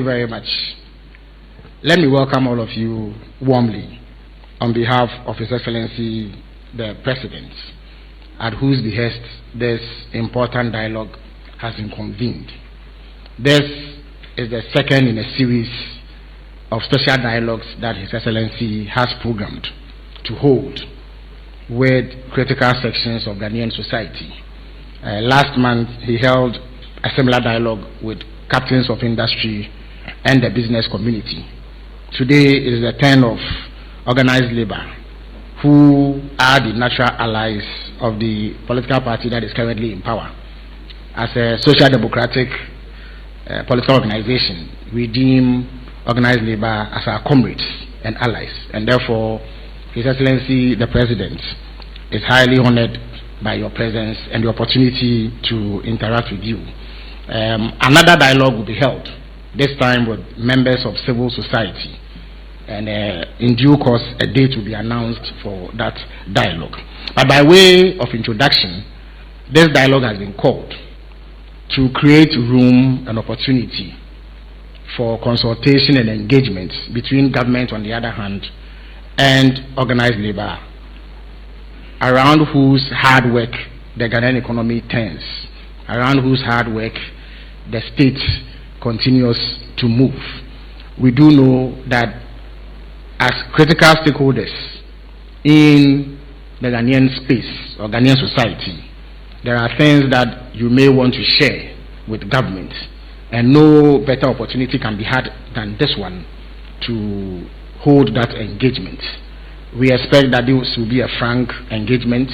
very much. Let me welcome all of you warmly on behalf of His Excellency the President, at whose behest this important dialogue has been convened. This is the second in a series of special dialogues that His Excellency has programmed to hold with critical sections of Ghanaian society. Last month, he held a similar dialogue with captains of industry and the business community. Today is the turn of Organized Labour, who are the natural allies of the political party that is currently in power. As a social democratic political organization, we deem Organized Labour as our comrades and allies, and therefore His Excellency the President is highly honored by your presence and the opportunity to interact with you. Another dialogue will be held, this time with members of civil society, and in due course a date will be announced for that dialogue. But by way of introduction, this dialogue has been called to create room and opportunity for consultation and engagement between government on the other hand and organized labor, around whose hard work the Ghanaian economy turns, around whose hard work the state continues to move. We do know that as critical stakeholders in the Ghanaian space or Ghanaian society, there are things that you may want to share with government, and no better opportunity can be had than this one to hold that engagement. We expect that this will be a frank engagement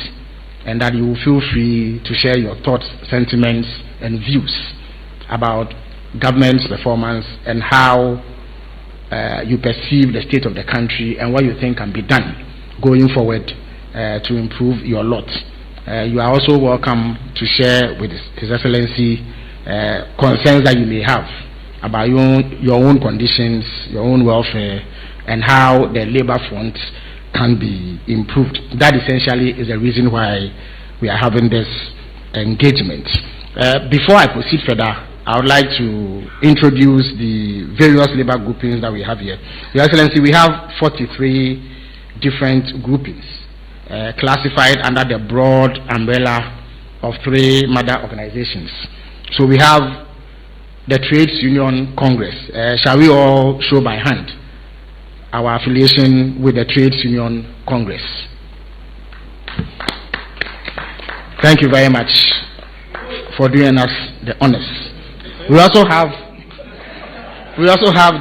and that you will feel free to share your thoughts, sentiments, and views about government's performance and how you perceive the state of the country and what you think can be done going forward to improve your lot. You are also welcome to share with His Excellency concerns that you may have about your own conditions, your own welfare, and how the labor front can be improved. That essentially is the reason why we are having this engagement. Before I proceed further, I would like to introduce the various labor groupings that we have here. Your Excellency, we have 43 different groupings classified under the broad umbrella of 3 mother organizations. So we have the Trades Union Congress. Shall we all show by hand our affiliation with the Trades Union Congress? Thank you very much for doing us the honors. We also have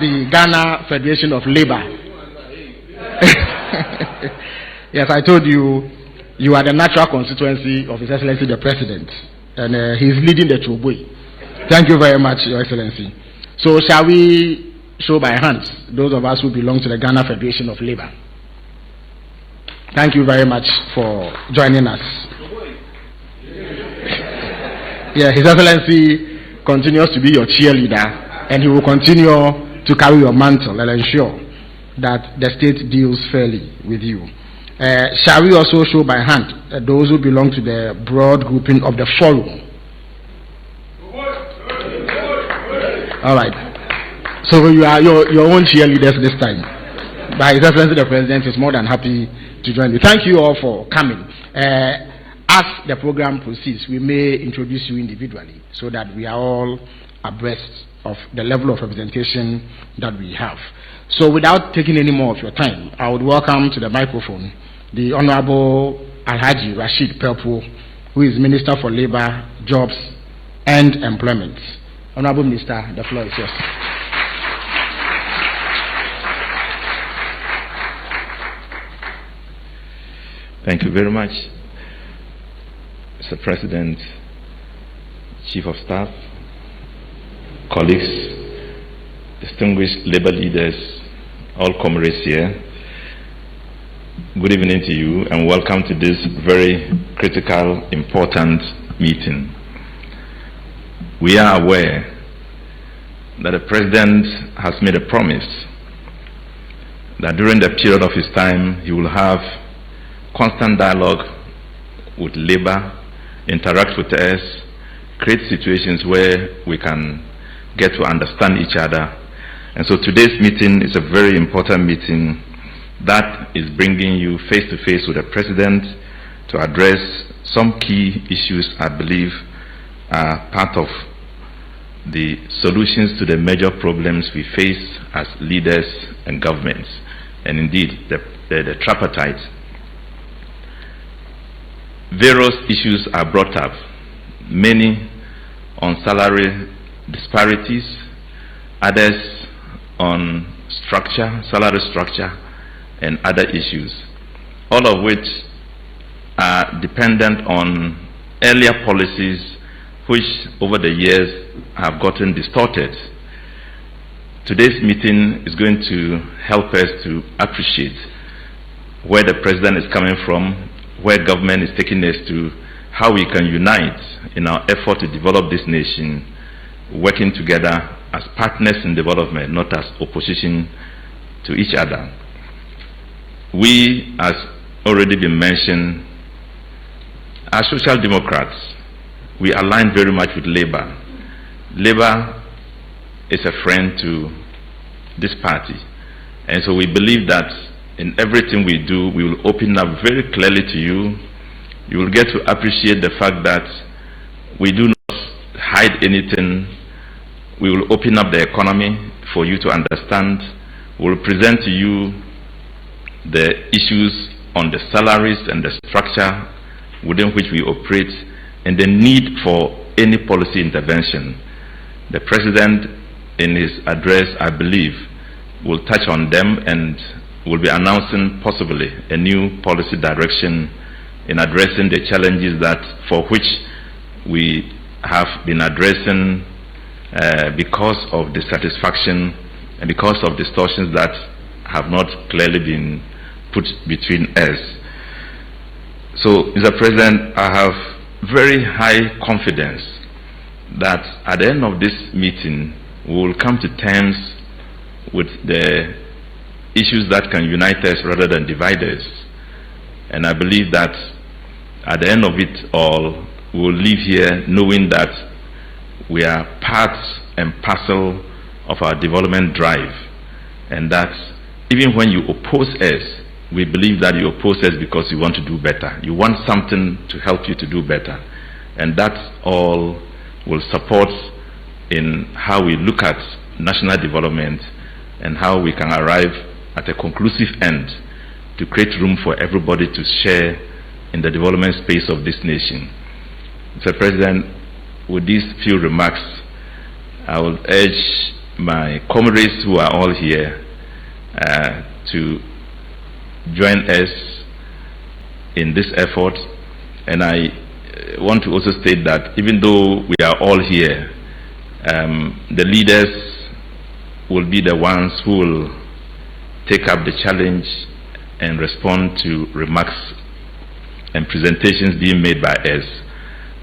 the Ghana Federation of Labour. Yes, I told you, you are the natural constituency of His Excellency the President, and he is leading the Chobwe. Thank you very much, Your Excellency. So shall we show by hands those of us who belong to the Ghana Federation of Labour? Thank you very much for joining us. Yeah, His Excellency continues to be your cheerleader, and he will continue to carry your mantle and ensure that the state deals fairly with you. Shall we also show by hand those who belong to the broad grouping of the forum? All right. So you are your own cheerleaders this time. But His Excellency the President is more than happy to join you. Thank you all for coming. As the program proceeds, we may introduce you individually so that we are all abreast of the level of representation that we have. So without taking any more of your time, I would welcome to the microphone the Honorable Alhaji Rashid Pelpo, who is Minister for Labour, Jobs and Employment. Honorable Minister, the floor is yours. Thank you very much, Mr. President, Chief of Staff, colleagues, distinguished labor leaders, all comrades here. Good evening to you and welcome to this very critical, important meeting. We are aware that the President has made a promise that during the period of his time he will have constant dialogue with labor, interact with us, create situations where we can get to understand each other And so today's meeting is a very important meeting that is bringing you face to face with the President to address some key issues I believe are part of the solutions to the major problems we face as leaders and governments, and indeed the tripartite. Various issues are brought up, many on salary disparities, others on salary structure, and other issues, all of which are dependent on earlier policies which over the years have gotten distorted. Today's meeting is going to help us to appreciate where the President is coming from, where government is taking us to, how we can unite in our effort to develop this nation, working together as partners in development, not as opposition to each other. We, as already been mentioned, are social democrats. We align very much with Labour. Labour is a friend to this party. And so we believe that in everything we do, we will open up very clearly to you. You will get to appreciate the fact that we do not hide anything. We will open up the economy for you to understand. We will present to you the issues on the salaries and the structure within which we operate and the need for any policy intervention. The President, in his address, I believe, will touch on them and will be announcing possibly a new policy direction in addressing the challenges that for which we have been addressing because of dissatisfaction and because of distortions that have not clearly been put between us. So, Mr. President, I have very high confidence that at the end of this meeting, we will come to terms with the issues that can unite us rather than divide us. And I believe that at the end of it all, we will leave here knowing that we are part and parcel of our development drive, and that even when you oppose us, we believe that you oppose us because you want to do better. You want something to help you to do better. And that all will support in how we look at national development and how we can arrive at a conclusive end to create room for everybody to share in the development space of this nation. Mr. President, with these few remarks, I will urge my comrades who are all here to join us in this effort. And I want to also state that even though we are all here, the leaders will be the ones who will take up the challenge and respond to remarks and presentations being made by us.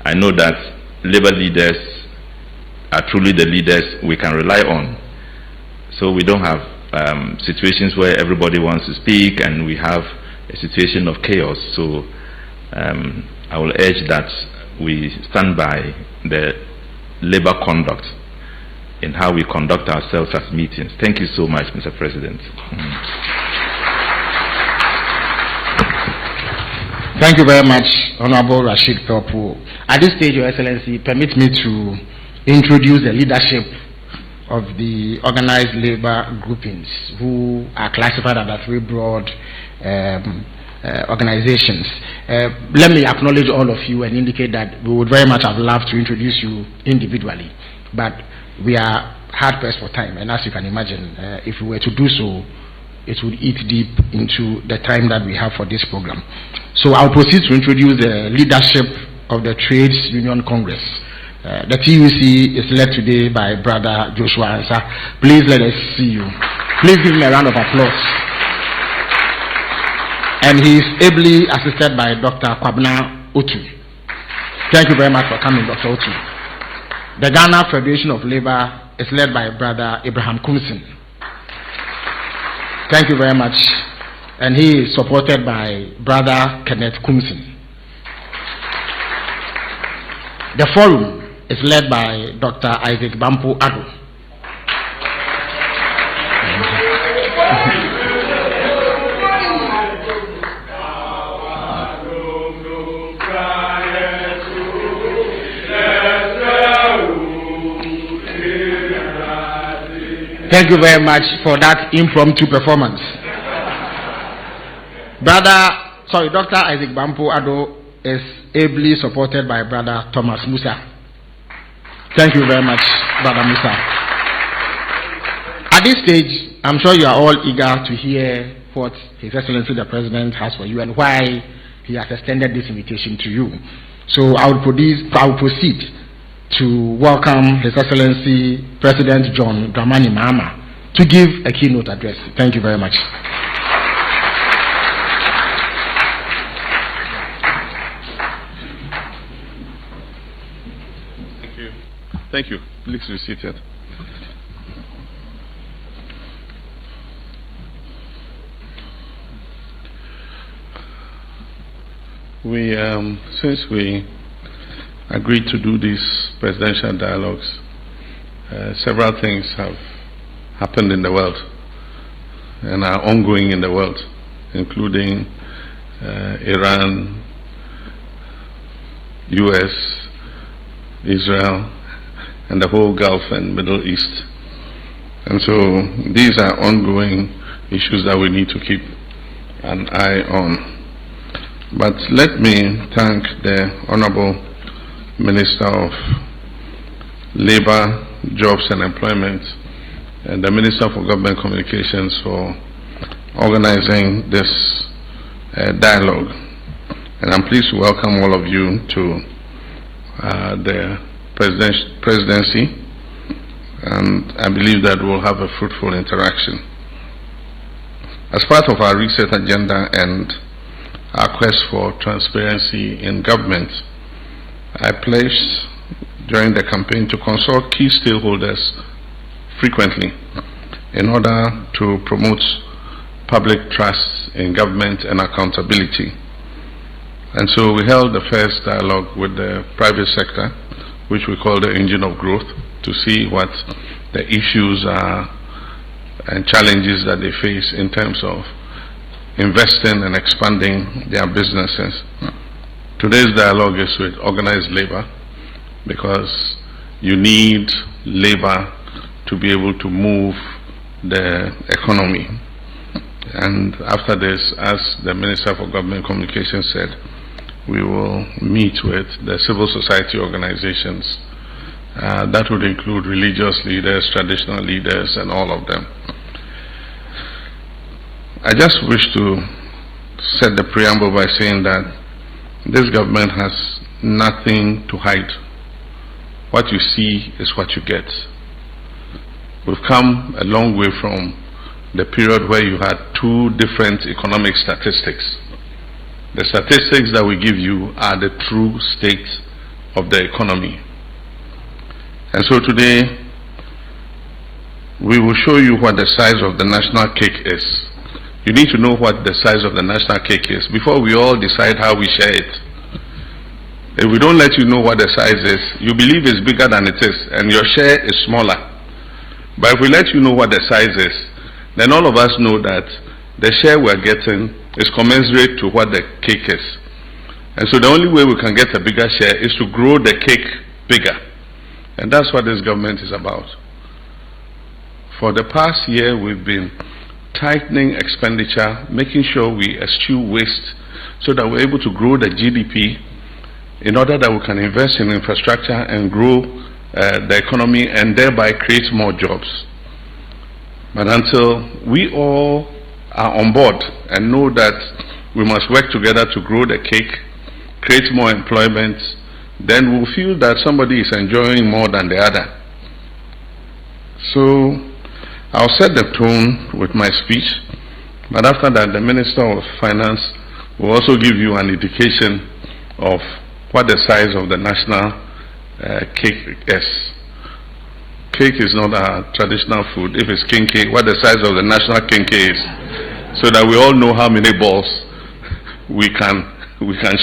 I know that Labour leaders are truly the leaders we can rely on. So we don't have situations where everybody wants to speak and we have a situation of chaos. So I will urge that we stand by the Labour conduct in how we conduct ourselves at meetings. Thank you so much, Mr. President. Thank you very much, Honorable Rashid Pelpo. At this stage, Your Excellency, permit me to introduce the leadership of the Organized Labour groupings, who are classified under three broad organizations. Let me acknowledge all of you and indicate that we would very much have loved to introduce you individually, but we are hard pressed for time, and as you can imagine, if we were to do so, it would eat deep into the time that we have for this program. So I'll proceed to introduce the leadership of the Trades Union Congress. The TUC is led today by Brother Joshua Ansa. Please let us see you. Please give him a round of applause. And he is ably assisted by Dr. Kwabena Otu. Thank you very much for coming, Dr. Otu. The Ghana Federation of Labour is led by Brother Abraham Kumsin. Thank you very much. And he is supported by Brother Kenneth Kumsin. The forum is led by Dr. Isaac Bampo Ado. Thank you very much for that impromptu performance. Dr. Isaac Bampo Ado is ably supported by Brother Thomas Musa. Thank you very much, Brother Musa. At this stage, I'm sure you are all eager to hear what His Excellency the President has for you and why he has extended this invitation to you. So I will proceed to welcome His Excellency President John Dramani Mahama to give a keynote address. Thank you very much. Thank you. Please be seated. Since we agreed to do these presidential dialogues, several things have happened in the world and are ongoing in the world, including Iran, US, Israel, and the whole Gulf and Middle East. And so these are ongoing issues that we need to keep an eye on. But let me thank the Honorable Minister of Labour, Jobs and Employment and the Minister for Government Communications for organizing this dialogue. And I'm pleased to welcome all of you to the Presidency, and I believe that we'll have a fruitful interaction. As part of our reset agenda and our quest for transparency in government, I pledged during the campaign to consult key stakeholders frequently in order to promote public trust in government and accountability. And so we held the first dialogue with the private sector, which we call the engine of growth, to see what the issues are and challenges that they face in terms of investing and expanding their businesses. Today's dialogue is with organized labor, because you need labor to be able to move the economy. And after this, as the Minister for Government Communications said, we will meet with the civil society organizations. That would include religious leaders, traditional leaders, and all of them. I just wish to set the preamble by saying that this government has nothing to hide. What you see is what you get. We've come a long way from the period where you had two different economic statistics. The statistics that we give you are the true state of the economy. And so today, we will show you what the size of the national cake is. You need to know what the size of the national cake is before we all decide how we share it. If we don't let you know what the size is, you believe it's bigger than it is, and your share is smaller. But if we let you know what the size is, then all of us know that the share we're getting is commensurate to what the cake is. And so the only way we can get a bigger share is to grow the cake bigger. And that's what this government is about. For the past year, we've been tightening expenditure, making sure we eschew waste so that we're able to grow the GDP in order that we can invest in infrastructure and grow the economy and thereby create more jobs. But until we all are on board and know that we must work together to grow the cake, create more employment, then we'll feel that somebody is enjoying more than the other. So I'll set the tone with my speech, but after that the Minister of Finance will also give you an indication of what the size of the national cake is. Cake is not a traditional food. If it's kinky, what the size of the national kinky is, so that we all know how many balls we can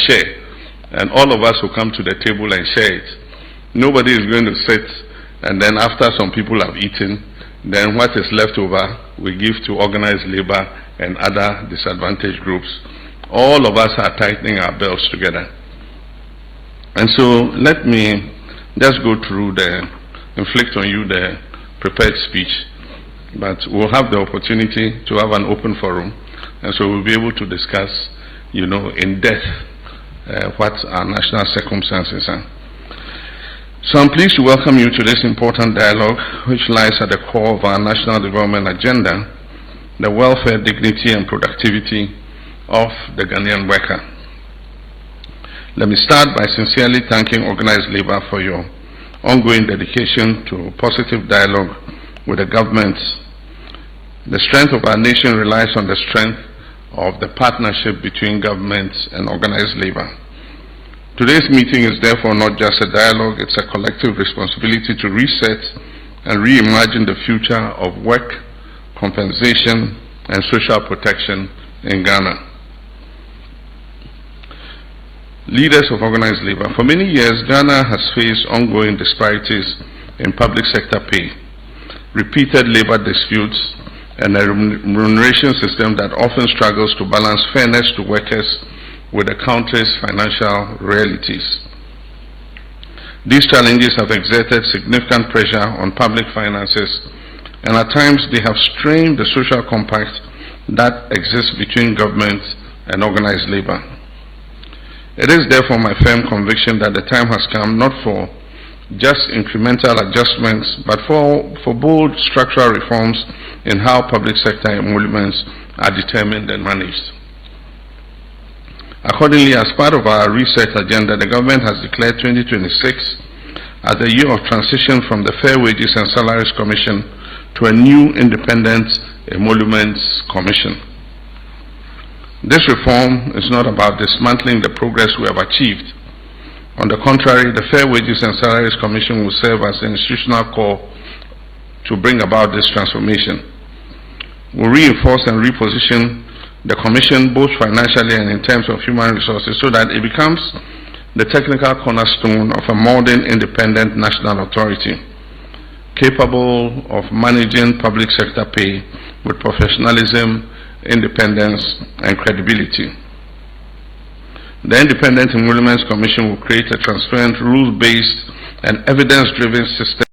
share, and all of us will come to the table and share it. Nobody is going to sit and then after some people have eaten, then what is left over we give to organized labor and other disadvantaged groups. All of us are tightening our belts together. And so let me just go through inflict on you the prepared speech, but we'll have the opportunity to have an open forum, and so we'll be able to discuss, in depth what our national circumstances are. So I'm pleased to welcome you to this important dialogue, which lies at the core of our national development agenda, the welfare, dignity, and productivity of the Ghanaian worker. Let me start by sincerely thanking Organised Labour for your ongoing dedication to positive dialogue with the government. The strength of our nation relies on the strength of the partnership between government and Organised Labour. Today's meeting is therefore not just a dialogue, it's a collective responsibility to reset and reimagine the future of work, compensation, and social protection in Ghana. Leaders of Organised Labour. For many years, Ghana has faced ongoing disparities in public sector pay, repeated labour disputes, and a remuneration system that often struggles to balance fairness to workers with the country's financial realities. These challenges have exerted significant pressure on public finances, and at times they have strained the social compact that exists between government and Organised Labour. It is therefore my firm conviction that the time has come not for just incremental adjustments, but for bold structural reforms in how public sector emoluments are determined and managed. Accordingly, as part of our reset agenda, the government has declared 2026 as the year of transition from the Fair Wages and Salaries Commission to a new independent emoluments commission. This reform is not about dismantling the progress we have achieved. On the contrary, the Fair Wages and Salaries Commission will serve as the institutional core to bring about this transformation. We'll reinforce and reposition the Commission both financially and in terms of human resources so that it becomes the technical cornerstone of a modern independent national authority capable of managing public sector pay with professionalism, independence, and credibility. The Independent Emoluments Commission will create a transparent, rule-based, and evidence-driven system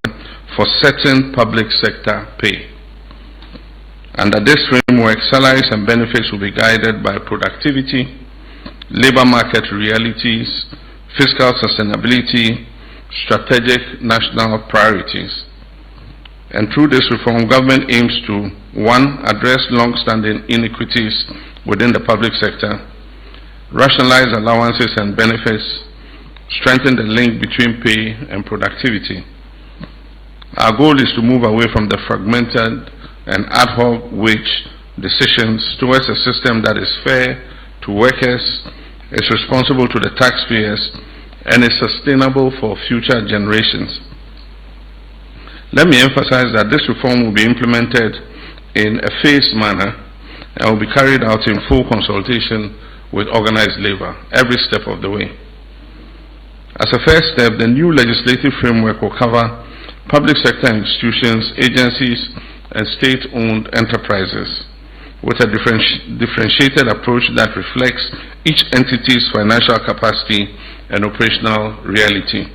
for setting public sector pay. Under this framework, salaries and benefits will be guided by productivity, labor market realities, fiscal sustainability, strategic national priorities. And through this reform, government aims to, 1, address long-standing inequities within the public sector, rationalize allowances and benefits, strengthen the link between pay and productivity. Our goal is to move away from the fragmented and ad hoc wage decisions towards a system that is fair to workers, is responsible to the taxpayers, and is sustainable for future generations. Let me emphasize that this reform will be implemented in a phased manner and will be carried out in full consultation with Organised Labour every step of the way. As a first step, the new legislative framework will cover public sector institutions, agencies, and state-owned enterprises with a differentiated approach that reflects each entity's financial capacity and operational reality.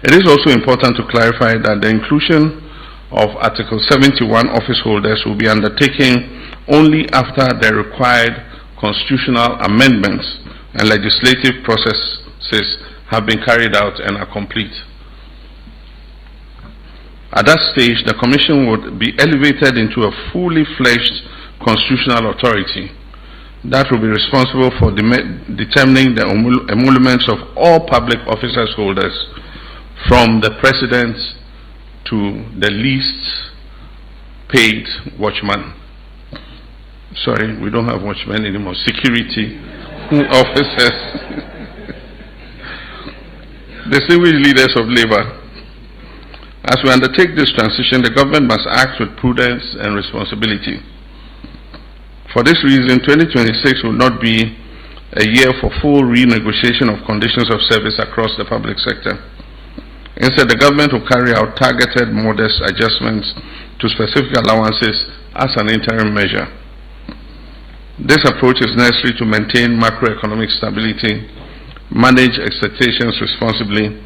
It is also important to clarify that the inclusion of Article 71 office holders will be undertaken only after the required constitutional amendments and legislative processes have been carried out and are complete. At that stage, the Commission would be elevated into a fully fledged constitutional authority that will be responsible for determining the emoluments of all public officers holders, from the President to the least paid watchman. Sorry, we don't have watchmen anymore. Security officers. Distinguished leaders of labor, as we undertake this transition, the government must act with prudence and responsibility. For this reason, 2026 will not be a year for full renegotiation of conditions of service across the public sector. Instead, the government will carry out targeted, modest adjustments to specific allowances as an interim measure. This approach is necessary to maintain macroeconomic stability, manage expectations responsibly,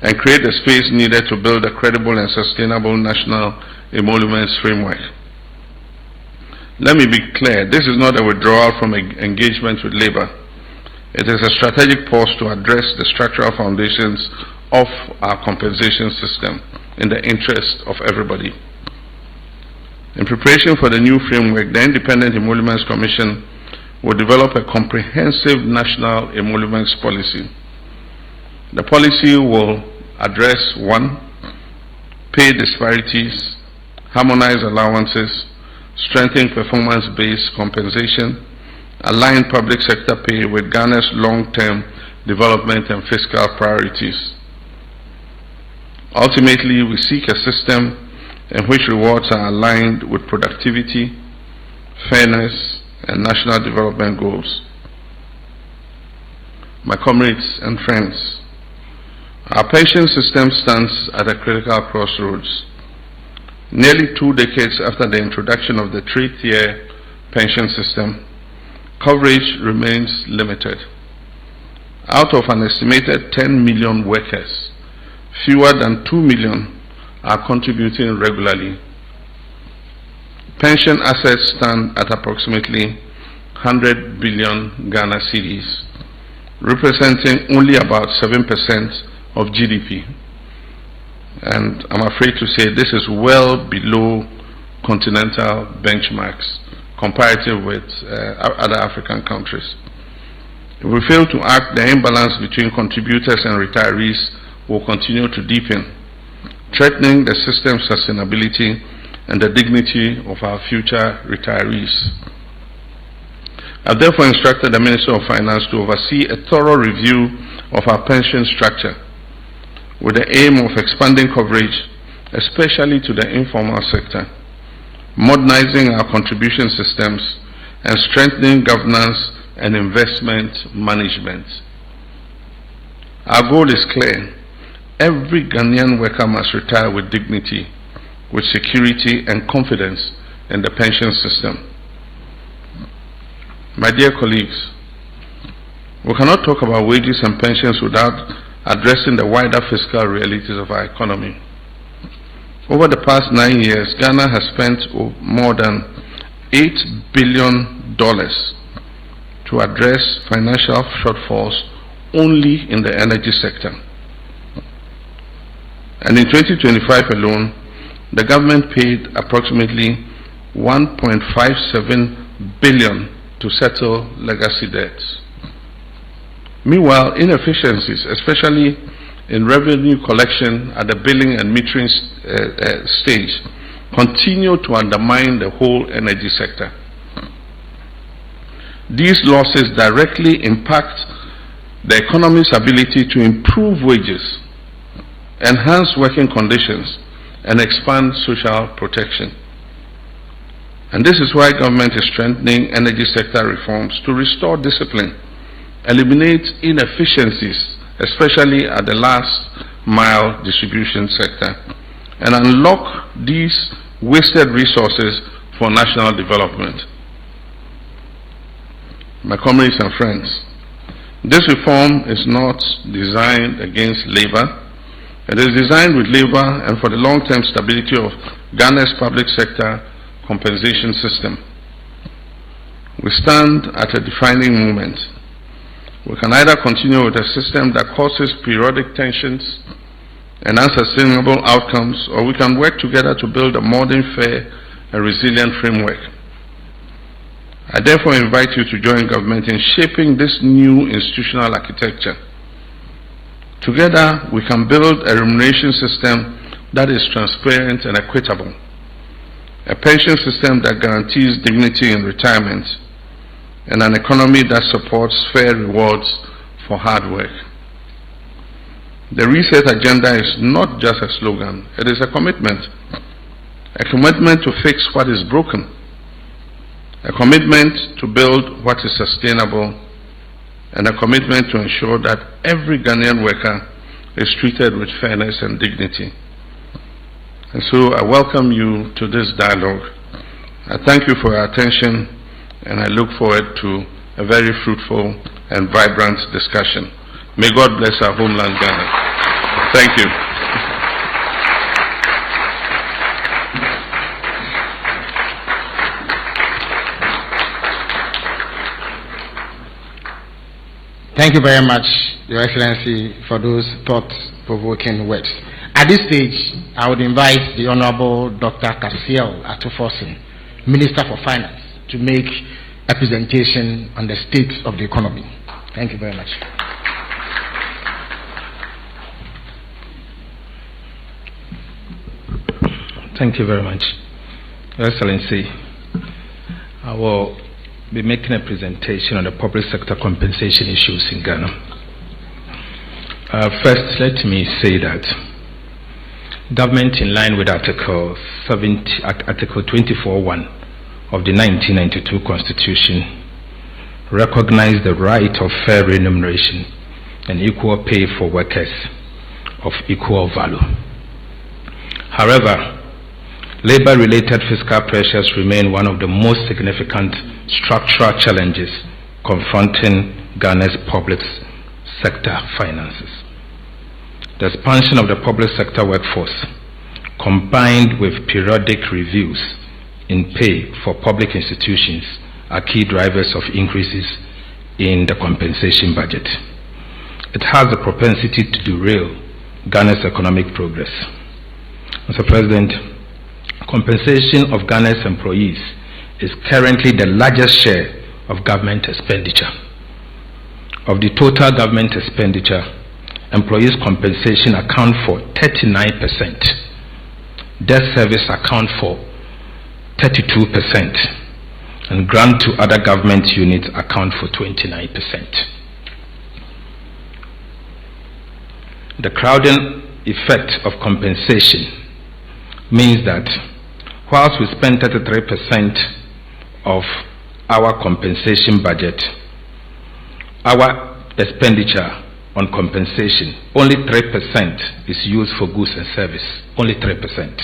and create the space needed to build a credible and sustainable national emoluments framework. Let me be clear, this is not a withdrawal from engagement with labor. It is a strategic pause to address the structural foundations of our compensation system in the interest of everybody. In preparation for the new framework, the Independent Emoluments Commission will develop a comprehensive national emoluments policy. The policy will address 1. Pay disparities, harmonize allowances, strengthen performance-based compensation, align public sector pay with Ghana's long-term development and fiscal priorities. Ultimately, we seek a system in which rewards are aligned with productivity, fairness, and national development goals. My comrades and friends, our pension system stands at a critical crossroads. Nearly 2 decades after the introduction of the 3-tier pension system, coverage remains limited. Out of an estimated 10 million workers, fewer than 2 million are contributing regularly. Pension assets stand at approximately 100 billion Ghana cedis, representing only about 7% of GDP. And I'm afraid to say this is well below continental benchmarks comparative with other African countries. If we fail to act, the imbalance between contributors and retirees will continue to deepen, threatening the system's sustainability and the dignity of our future retirees. I've therefore instructed the Minister of Finance to oversee a thorough review of our pension structure with the aim of expanding coverage, especially to the informal sector, modernizing our contribution systems, and strengthening governance and investment management. Our goal is clear. Every Ghanaian worker must retire with dignity, with security and confidence in the pension system. My dear colleagues, we cannot talk about wages and pensions without addressing the wider fiscal realities of our economy. Over the past 9 years, Ghana has spent more than $8 billion to address financial shortfalls only in the energy sector. And in 2025 alone, the government paid approximately $1.57 billion to settle legacy debts. Meanwhile, inefficiencies, especially in revenue collection at the billing and metering stage, continue to undermine the whole energy sector. These losses directly impact the economy's ability to improve wages, enhance working conditions, and expand social protection. And this is why government is strengthening energy sector reforms to restore discipline, eliminate inefficiencies, especially at the last mile distribution sector, and unlock these wasted resources for national development. My comrades and friends, this reform is not designed against labor. It is designed with labor and for the long-term stability of Ghana's public sector compensation system. We stand at a defining moment. We can either continue with a system that causes periodic tensions and unsustainable outcomes, or we can work together to build a modern, fair, and resilient framework. I therefore invite you to join government in shaping this new institutional architecture. Together, we can build a remuneration system that is transparent and equitable, a pension system that guarantees dignity in retirement, and an economy that supports fair rewards for hard work. The reset agenda is not just a slogan, it is a commitment to fix what is broken, a commitment to build what is sustainable, and a commitment to ensure that every Ghanaian worker is treated with fairness and dignity. And so I welcome you to this dialogue. I thank you for your attention, and I look forward to a very fruitful and vibrant discussion. May God bless our homeland, Ghana. Thank you. Thank you very much, Your Excellency, for those thought-provoking words. At this stage, I would invite the Honorable Dr. Kasiel Atufosin, Minister for Finance, to make a presentation on the state of the economy. Thank you very much. Thank you very much, Your Excellency. I will be making a presentation on the public sector compensation issues in Ghana. First, let me say that government, in line with Article 24(1) of the 1992 Constitution, recognized the right of fair remuneration and equal pay for workers of equal value. However, labor-related fiscal pressures remain one of the most significant structural challenges confronting Ghana's public sector finances. The expansion of the public sector workforce, combined with periodic reviews in pay for public institutions, are key drivers of increases in the compensation budget. It has the propensity to derail Ghana's economic progress. Mr. President, compensation of Ghana's employees is currently the largest share of government expenditure. Of the total government expenditure, employees' compensation account for 39%, debt service account for 32%, and grant to other government units account for 29%. The crowding effect of compensation means that whilst we spend 33% of our compensation budget, our expenditure on compensation, only 3% is used for goods and service, only 3%.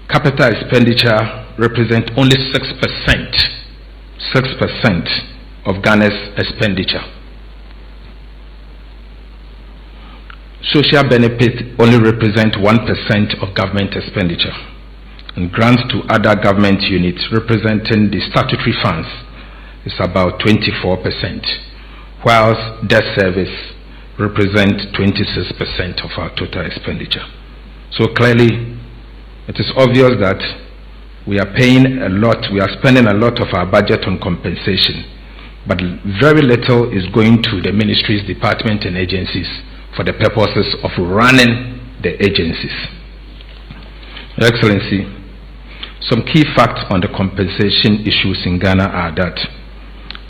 Capital expenditure represents only 6% of Ghana's expenditure. Social benefits only represent 1% of government expenditure, and grants to other government units representing the statutory funds is about 24%, whilst debt service represents 26% of our total expenditure. So clearly, it is obvious that we are paying a lot, we are spending a lot of our budget on compensation, but very little is going to the ministries, departments, and agencies for the purposes of running the agencies. Your Excellency, some key facts on the compensation issues in Ghana are that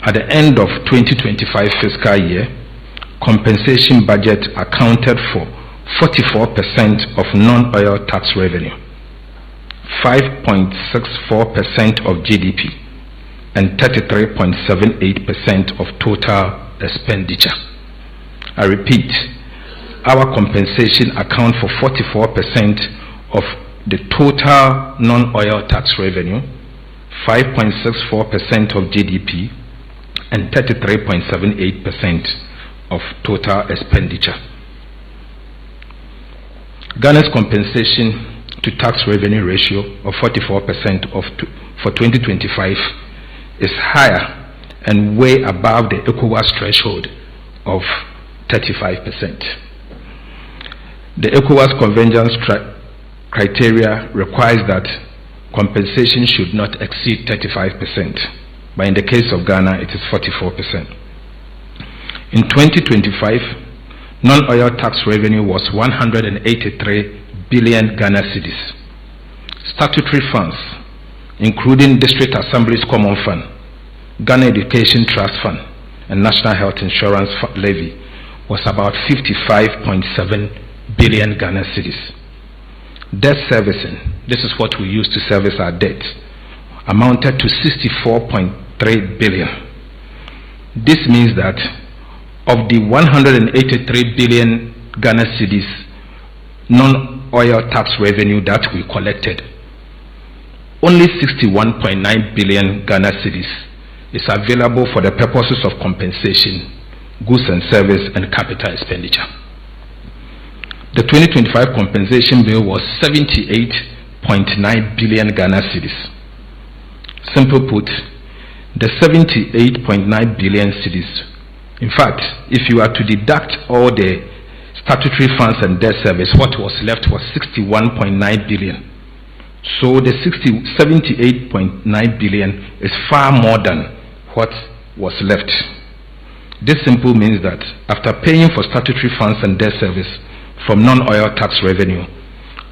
at the end of 2025 fiscal year, compensation budget accounted for 44% of non-oil tax revenue, 5.64% of GDP, and 33.78% of total expenditure. I repeat, our compensation account for 44% of the total non-oil tax revenue, 5.64% of GDP, and 33.78% of total expenditure. Ghana's compensation to tax revenue ratio of 44% for 2025 is higher and way above the ECOWAS threshold of 35%. The ECOWAS convergence criteria requires that compensation should not exceed 35%, but in the case of Ghana, it is 44%. In 2025, non-oil tax revenue was 183 billion Ghana cedis. Statutory funds, including District Assembly's Common Fund, Ghana Education Trust Fund, and National Health Insurance Levy, was about 55.7 billion Ghana cedis. Debt servicing, this is what we use to service our debt, amounted to 64.3 billion. This means that of the 183 billion Ghana cedis non-oil tax revenue that we collected, only 61.9 billion Ghana cedis is available for the purposes of compensation, goods and service, and capital expenditure. The 2025 compensation bill was 78.9 billion Ghana cedis. Simply put, the 78.9 billion cedis In fact, if you are to deduct all the statutory funds and debt service, what was left was 61.9 billion. So the 78.9 billion is far more than what was left. This simply means that after paying for statutory funds and debt service from non-oil tax revenue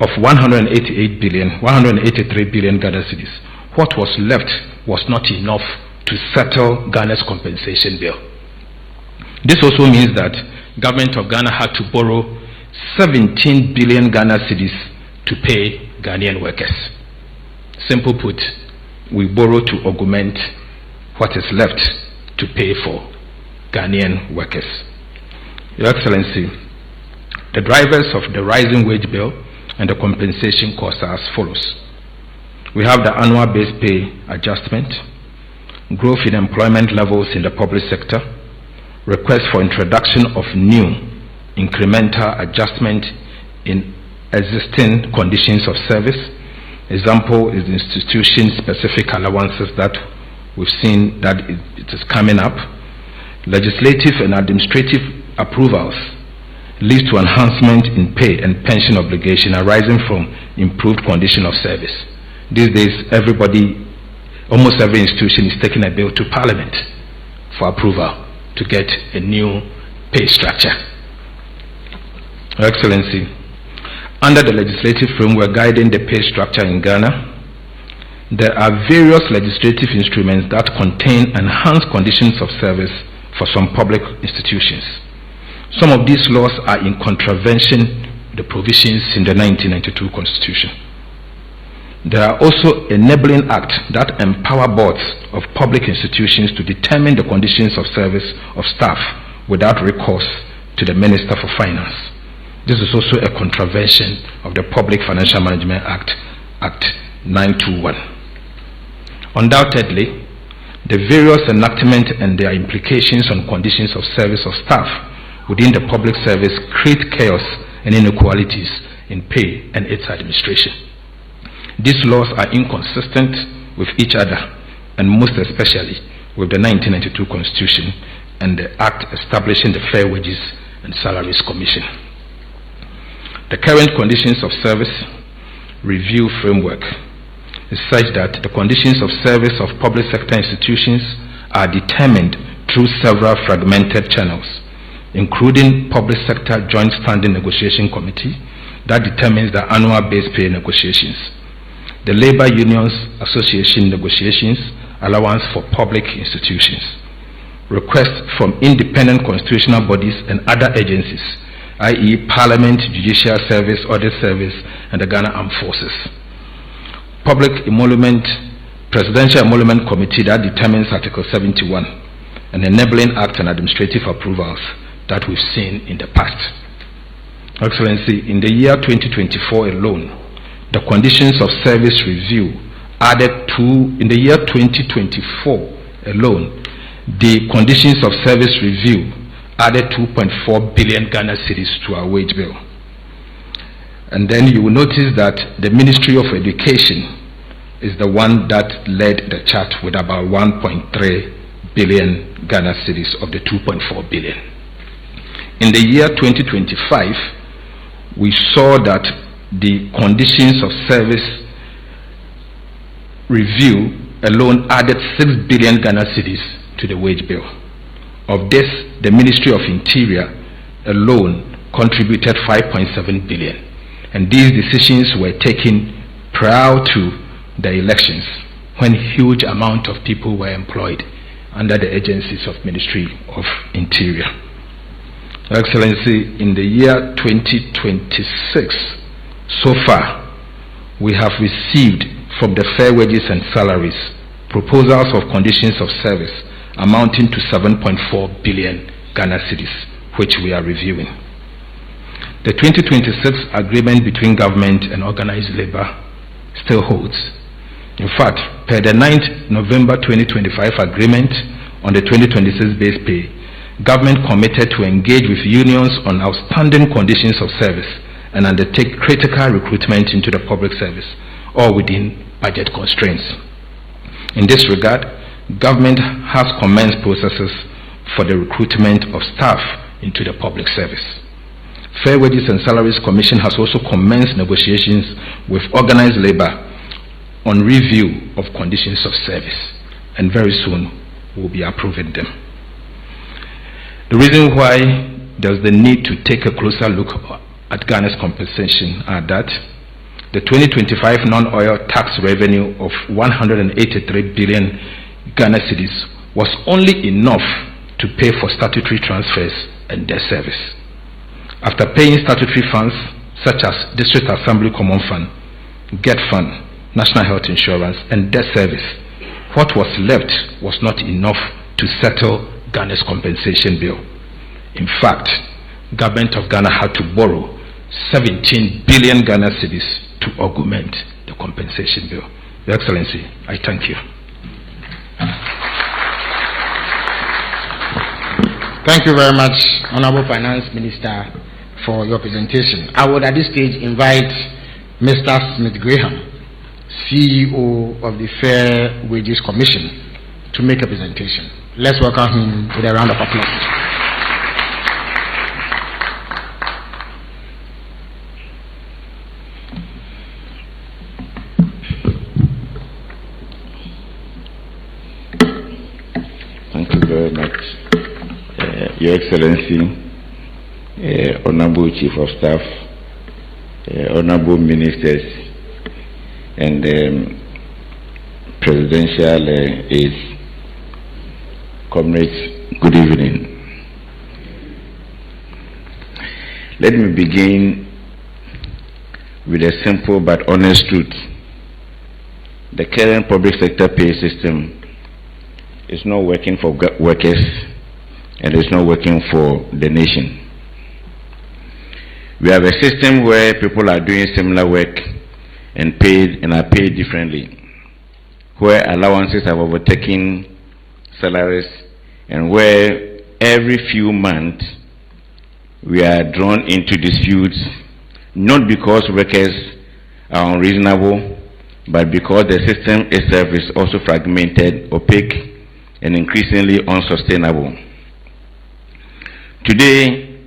of 183 billion Ghana cedis, what was left was not enough to settle Ghana's compensation bill. This also means that government of Ghana had to borrow 17 billion Ghana cedis to pay Ghanaian workers. Simple put, we borrow to augment what is left to pay for Ghanaian workers. Your Excellency, the drivers of the rising wage bill and the compensation costs are as follows. We have the annual base pay adjustment, growth in employment levels in the public sector, request for introduction of new incremental adjustment in existing conditions of service. Example is institution-specific allowances that we've seen that it is coming up. Legislative and administrative approvals leads to enhancement in pay and pension obligation arising from improved condition of service. These days, almost every institution is taking a bill to Parliament for approval to get a new pay structure. Your Excellency, under the legislative framework guiding the pay structure in Ghana, there are various legislative instruments that contain enhanced conditions of service for some public institutions. Some of these laws are in contravention of the provisions in the 1992 Constitution. There are also enabling acts that empower boards of public institutions to determine the conditions of service of staff without recourse to the Minister for Finance. This is also a contravention of the Public Financial Management Act, Act 921. Undoubtedly, the various enactments and their implications on conditions of service of staff within the public service create chaos and inequalities in pay and its administration. These laws are inconsistent with each other, and most especially with the 1992 Constitution and the Act establishing the Fair Wages and Salaries Commission. The current conditions of service review framework is such that the conditions of service of public sector institutions are determined through several fragmented channels, including Public Sector Joint Standing Negotiation Committee that determines the annual base pay negotiations, the Labor Unions Association negotiations, allowance for public institutions, requests from independent constitutional bodies and other agencies, i.e. Parliament, Judicial Service, Audit Service, and the Ghana Armed Forces. Public Emolument, Presidential Emolument Committee that determines Article 71, and enabling act and administrative approvals that we've seen in the past. Excellency, in the year 2024 alone, the conditions of service review added to, in the year 2024 alone, the conditions of service review added 2.4 billion Ghana cedis to our wage bill. And then you will notice that the Ministry of Education is the one that led the chart with about 1.3 billion Ghana cedis of the 2.4 billion. In the year 2025, we saw that the conditions of service review alone added 6 billion Ghana cedis to the wage bill. Of this, the Ministry of Interior alone contributed 5.7 billion. And these decisions were taken prior to the elections, when huge amount of people were employed under the agencies of Ministry of Interior. Your Excellency, in the year 2026, so far, we have received from the Fair Wages and Salaries proposals of conditions of service amounting to 7.4 billion Ghana cedis, which we are reviewing. The 2026 agreement between government and organized labor still holds. In fact, per the 9th November 2025 agreement on the 2026 base pay, government committed to engage with unions on outstanding conditions of service and undertake critical recruitment into the public service, all within budget constraints. In this regard, government has commenced processes for the recruitment of staff into the public service. Fair Wages and Salaries Commission has also commenced negotiations with Organised Labour on review of conditions of service, and very soon we'll be approving them. The reason why there's the need to take a closer look at Ghana's compensation are that the 2025 non-oil tax revenue of 183 billion Ghana cedis was only enough to pay for statutory transfers and debt service. After paying statutory funds such as District Assembly Common Fund, Gov't Fund, National Health Insurance, and debt service, what was left was not enough to settle Ghana's compensation bill. In fact, Government of Ghana had to borrow 17 billion Ghana cedis to augment the compensation bill. Your Excellency, I thank you. Thank you very much, Honorable Finance Minister, for your presentation. I would at this stage invite Mr. Smith Graham, CEO of the Fair Wages Commission, to make a presentation. Let's welcome him with a round of applause. Thank you very much, Your Excellency, Honorable Chief of Staff, Honorable Ministers, and Presidential aides. Comrades, good evening. Let me begin with a simple but honest truth. The current public sector pay system is not working for workers and it's not working for the nation. We have a system where people are doing similar work and are paid differently, where allowances have overtaken salaries, and where every few months we are drawn into disputes, not because workers are unreasonable, but because the system itself is also fragmented, opaque, and increasingly unsustainable. Today,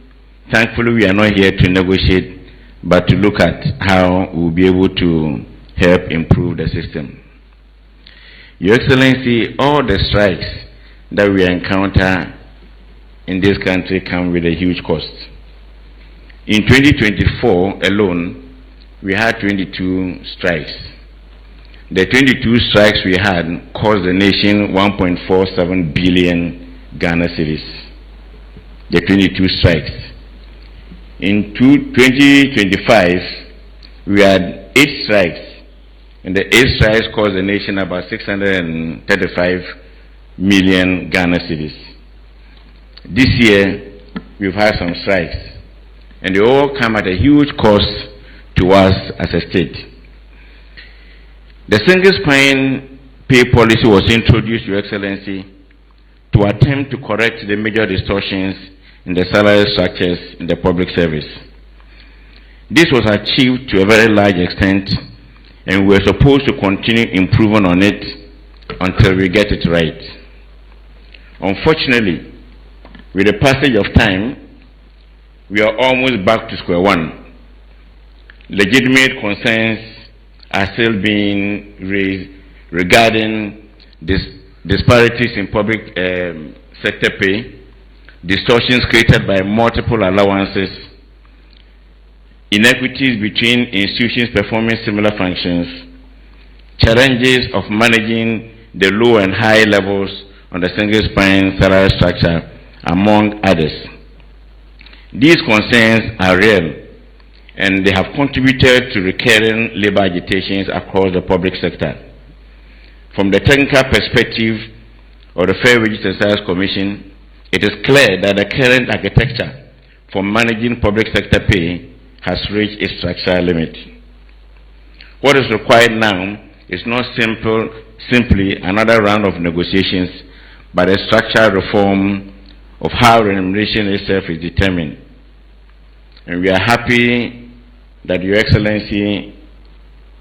thankfully, we are not here to negotiate, but to look at how we'll be able to help improve the system. Your Excellency, all the strikes that we encounter in this country come with a huge cost. In 2024 alone, we had 22 strikes. The 22 strikes we had cost the nation 1.47 billion Ghana cedis. The 22 strikes. In 2025, we had 8 strikes, and the 8 strikes cost the nation about 635 million Ghana cedis. This year, we've had some strikes, and they all come at a huge cost to us as a state. The single spine pay policy was introduced, Your Excellency, to attempt to correct the major distortions in the salary structures in the public service. This was achieved to a very large extent, and we're supposed to continue improving on it until we get it right. Unfortunately, with the passage of time, we are almost back to square one. Legitimate concerns are still being raised regarding disparities in public sector pay, distortions created by multiple allowances, inequities between institutions performing similar functions, challenges of managing the low and high levels on the single spine salary structure, among others. These concerns are real, and they have contributed to recurring labor agitations across the public sector. From the technical perspective of the Fair Wages and Salaries Commission, it is clear that the current architecture for managing public sector pay has reached its structural limit. What is required now is not simply another round of negotiations, but a structural reform of how remuneration itself is determined. And we are happy that Your Excellency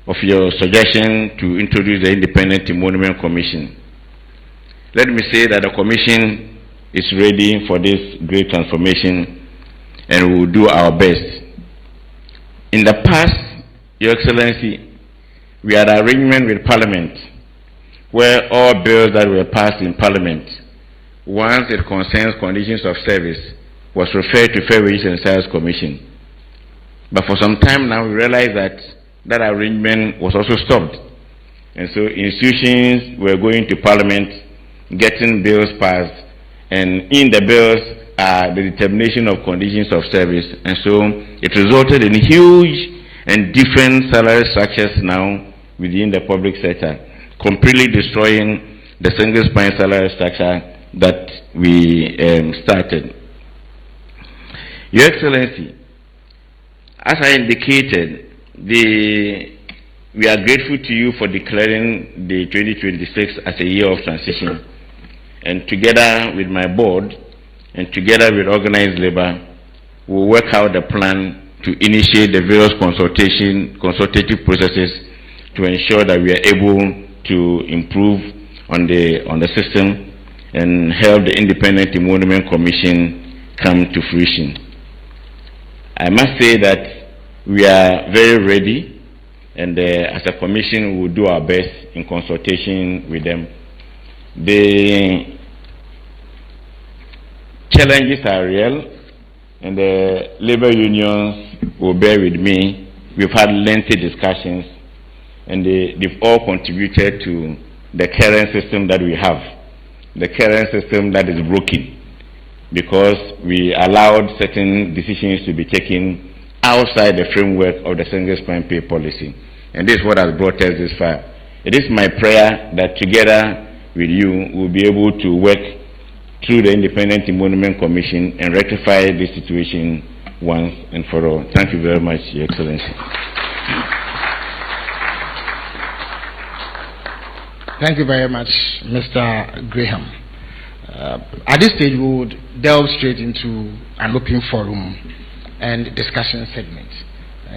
of your suggestion to introduce the Independent Emolument Commission. Let me say that the Commission is ready for this great transformation, and we will do our best. In the past, Your Excellency, we had an arrangement with Parliament where all bills that were passed in Parliament, once it concerns conditions of service, was referred to Fair Wages and Salaries Commission. But for some time now, we realized that that arrangement was also stopped. And so institutions were going to Parliament, getting bills passed, and in the bills are the determination of conditions of service. And so it resulted in huge and different salary structures now within the public sector, completely destroying the single spine salary structure that we started. Your Excellency, as I indicated, we are grateful to you for declaring the 2026 as a year of transition. And together with my board and together with Organized Labour, we'll work out a plan to initiate the various consultative processes to ensure that we are able to improve on the system and help the Independent Emolument Commission come to fruition. I must say that we are very ready, and as a commission we will do our best in consultation with them. The challenges are real, and the labor unions will bear with me. We've had lengthy discussions, and they've all contributed to the current system that we have, the current system that is broken, because we allowed certain decisions to be taken outside the framework of the single spine pay policy. And this is what has brought us this far. It is my prayer that together with you, we'll be able to work through the Independent Emolument Commission and rectify this situation once and for all. Thank you very much, Your Excellency. Thank you very much, Mr. Graham. At this stage, we would delve straight into an open forum and discussion segment.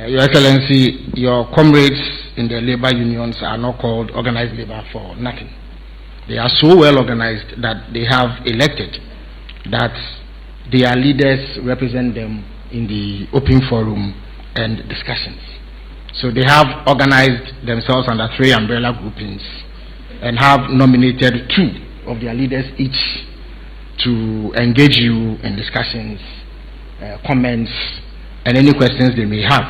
Your Excellency, your comrades in the labor unions are not called Organized Labour for nothing. They are so well organized that they have elected that their leaders represent them in the open forum and discussions. So they have organized themselves under 3 umbrella groupings and have nominated 2 of their leaders each to engage you in discussions, comments, and any questions they may have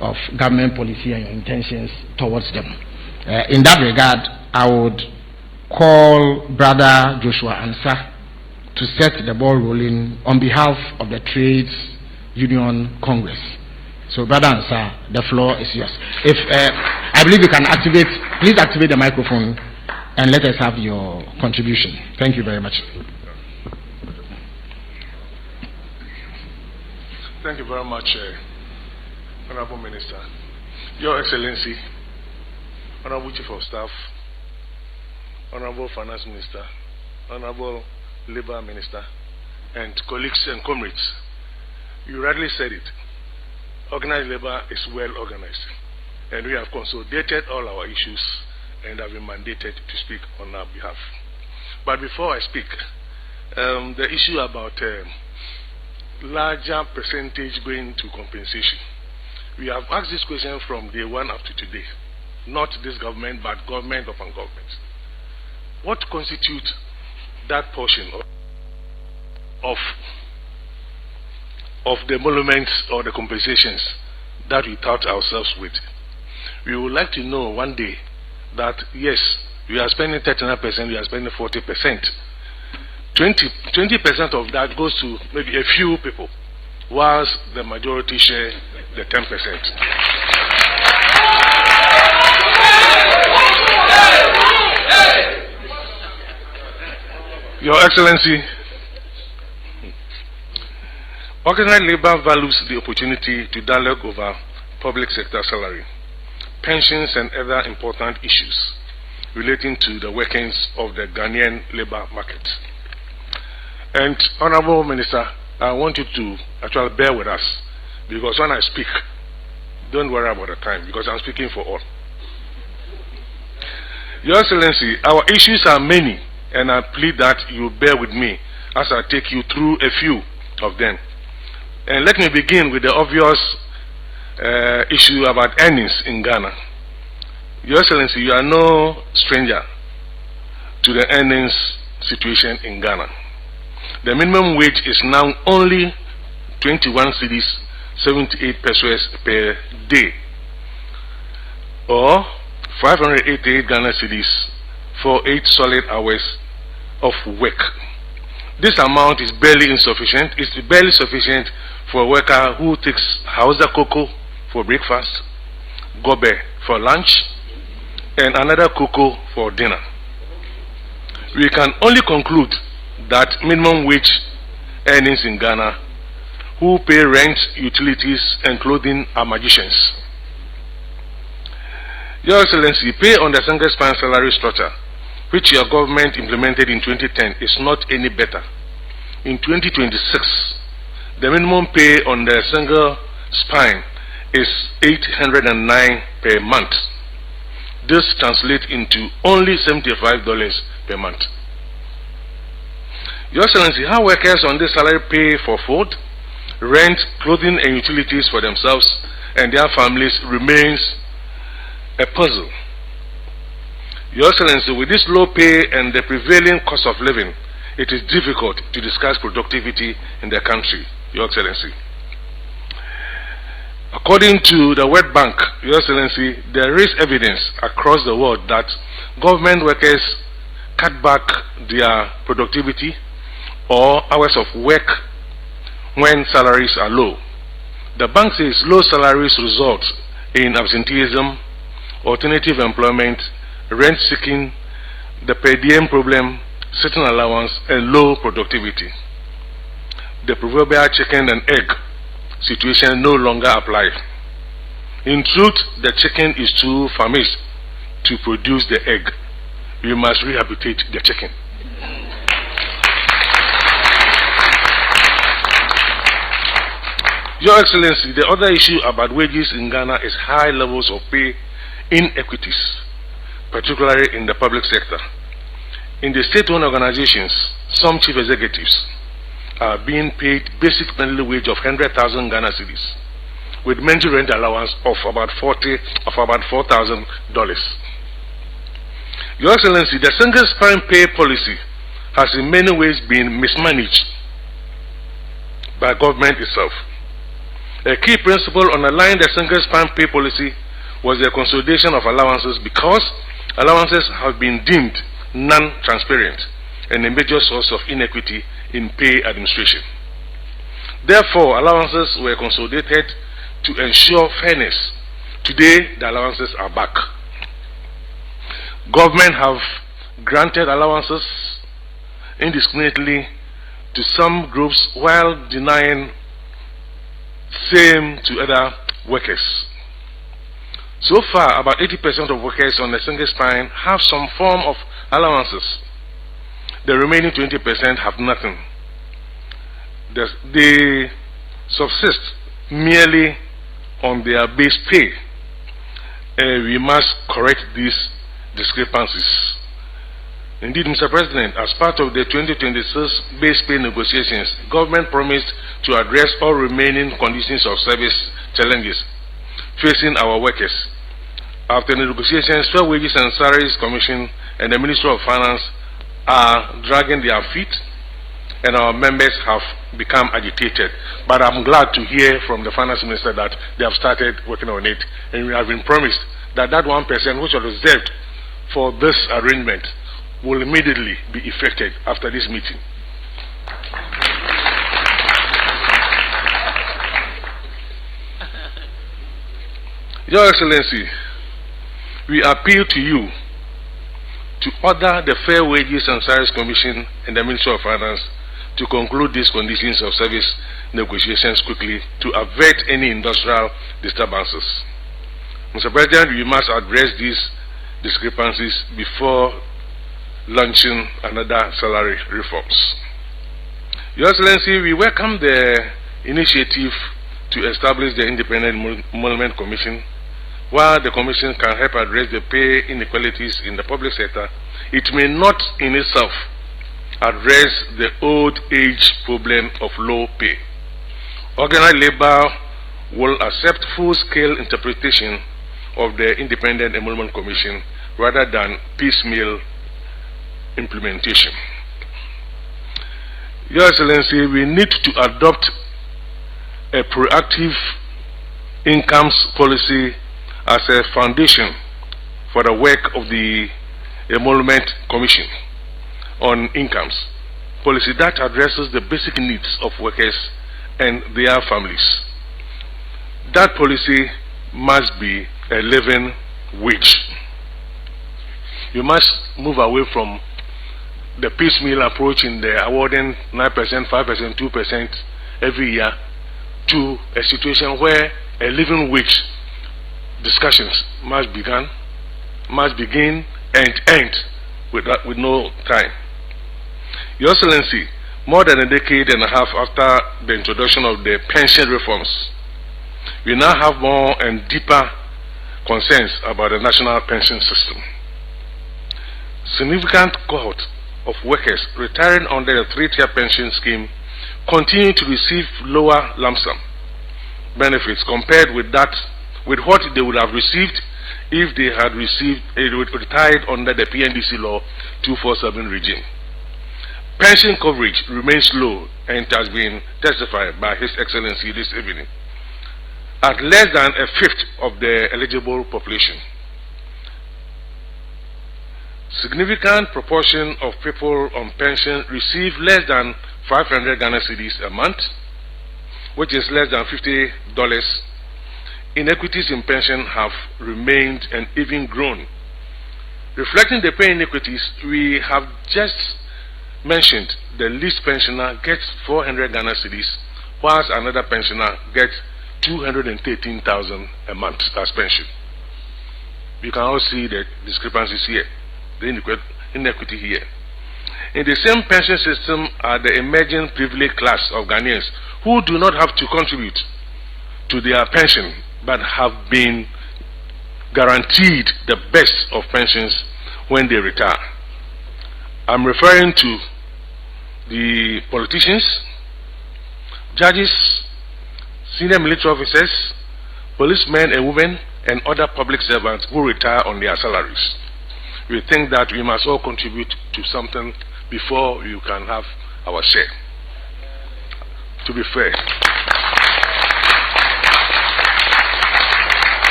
of government policy and your intentions towards them. In that regard, I would call Brother Joshua Ansah to set the ball rolling on behalf of the Trades Union Congress. So, Brother Ansah, the floor is yours. If I believe you can activate, please activate the microphone and let us have your contribution. Thank you very much. Thank you very much, Honorable Minister. Your Excellency, Honorable Chief of Staff, Honorable Finance Minister, Honorable Labour Minister, and colleagues and comrades, you rightly said it. Organized Labour is well organized, and we have consolidated all our issues and have been mandated to speak on our behalf. But before I speak, the issue about larger percentage going to compensation. We have asked this question from day one up to today. Not this government, but government upon government. What constitutes that portion of the emoluments or the compensations that we tout ourselves with? We would like to know one day that yes, we are spending 39%, we are spending 40%. 20% of that goes to maybe a few people, whilst the majority share the 10%. Your Excellency, Organized Labour values the opportunity to dialogue over public sector salary, pensions and other important issues relating to the workings of the Ghanaian labour market. And Honourable Minister, I want you to actually bear with us, because when I speak, don't worry about the time, because I'm speaking for all. Your Excellency, our issues are many, and I plead that you bear with me as I take you through a few of them. And let me begin with the obvious issue about earnings in Ghana. Your Excellency, you are no stranger to the earnings situation in Ghana. The minimum wage is now only 21 cedis 78 pesos per day, or 588 Ghana cedis for 8 solid hours of work. This amount is barely insufficient. It's barely sufficient for a worker who takes Hausa cocoa for breakfast, Gov't for lunch, and another cocoa for dinner. We can only conclude that minimum wage earnings in Ghana, who pay rent, utilities, and clothing, are magicians. Your Excellency, pay on the single span salary structure, which your government implemented in 2010, is not any better. In 2026, the minimum pay on the single span is $809 per month. This translates into only $75 per month. Your Excellency, how workers on this salary pay for food, rent, clothing, and utilities for themselves and their families remains a puzzle. Your Excellency, with this low pay and the prevailing cost of living, it is difficult to discuss productivity in the country, Your Excellency. According to the World Bank, Your Excellency, there is evidence across the world that government workers cut back their productivity or hours of work when salaries are low. The bank says low salaries result in absenteeism, alternative employment, rent seeking, the per diem problem, sitting allowance, and low productivity. The proverbial chicken and egg situation no longer applies. In truth, the chicken is too famished to produce the egg. We must rehabilitate the chicken. Your Excellency, the other issue about wages in Ghana is high levels of pay inequities, particularly in the public sector. In the state-owned organizations, some chief executives are being paid basic monthly wage of 100,000 Ghana cedis, with monthly rent allowance of about $4,000. Your Excellency, the single span pay policy has in many ways been mismanaged by government itself. A key principle underlying the single span pay policy was the consolidation of allowances, because allowances have been deemed non-transparent and a major source of inequity in pay administration. Therefore, allowances were consolidated to ensure fairness. Today, the allowances are back. Government have granted allowances indiscriminately to some groups while denying same to other workers. So far, about 80% of workers on the single span have some form of allowances. The remaining 20% have nothing. They subsist merely on their base pay. We must correct these discrepancies. Indeed, Mr. President, as part of the 2026 base pay negotiations, government promised to address all remaining conditions of service challenges facing our workers. After the negotiations, Fair Wages and Salaries Commission and the Ministry of Finance are dragging their feet, and our members have become agitated. But I'm glad to hear from the Finance Minister that they have started working on it, and we have been promised that that 1% which was reserved for this arrangement will immediately be effected after this meeting. Your Excellency, we appeal to you to order the Fair Wages and Salaries Commission and the Ministry of Finance to conclude these conditions of service negotiations quickly to avert any industrial disturbances. Mr. President, we must address these discrepancies before launching another salary reforms. Your Excellency, we welcome the initiative to establish the Independent Emolument Commission. While the Commission can help address the pay inequalities in the public sector, it may not in itself address the old age problem of low pay. Organized Labour will accept full-scale interpretation of the Independent Emolument Commission rather than piecemeal implementation. Your Excellency, we need to adopt a proactive incomes policy as a foundation for the work of the Emolument Commission on incomes, policy that addresses the basic needs of workers and their families. That policy must be a living wage. You must move away from the piecemeal approach in the awarding 9%, 5%, 2% every year to a situation where a living wage discussions must begin and end with no time. Your Excellency, more than a decade and a half after the introduction of the pension reforms, we now have more and deeper concerns about the national pension system. Significant cohort of workers retiring under the 3-tier pension scheme continue to receive lower lump sum benefits compared with what they would have received if they had retired under the PNDC Law 247 regime. Pension coverage remains low and has been testified by His Excellency this evening at less than a fifth of the eligible population. Significant proportion of people on pension receive less than 500 Ghana cedis a month, which is less than $50. Inequities in pension have remained and even grown. Reflecting the pay inequities, we have just mentioned the least pensioner gets 400 Ghana cedis, whilst another pensioner gets 213,000 a month as pension. You can all see the discrepancies here, the inequity here. In the same pension system are the emerging privileged class of Ghanaians who do not have to contribute to their pension but have been guaranteed the best of pensions when they retire. I'm referring to the politicians, judges, senior military officers, policemen and women, and other public servants who retire on their salaries. We think that we must all contribute to something before you can have our share. To be fair.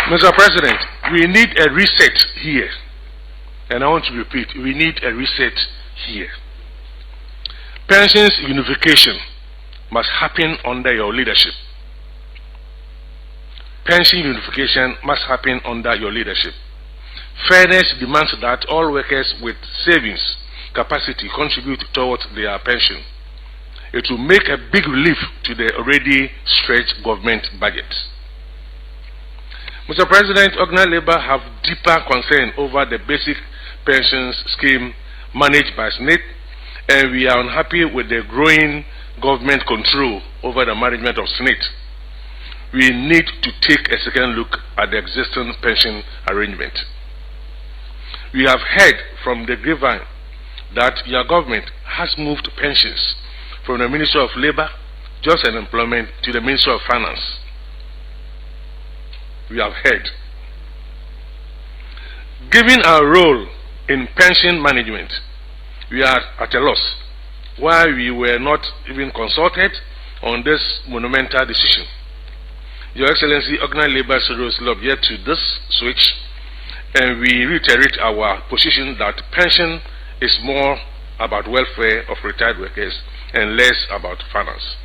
Mr. President, we need a reset here. And I want to repeat, we need a reset here. Pensions unification must happen under your leadership. Pension unification must happen under your leadership. Fairness demands that all workers with savings capacity contribute towards their pension. It will make a big relief to the already stretched government budget. Mr. President, Organized Labour have deeper concern over the basic pensions scheme managed by SNIT, and we are unhappy with the growing government control over the management of SNIT. We need to take a second look at the existing pension arrangement. We have heard from the grapevine that your government has moved pensions from the Ministry of Labour, Jobs and Employment to the Ministry of Finance. We have heard. Given our role in pension management, we are at a loss why we were not even consulted on this monumental decision. Your Excellency, Organized Labour seriously object to this switch, and we reiterate our position that pension is more about welfare of retired workers and less about finance.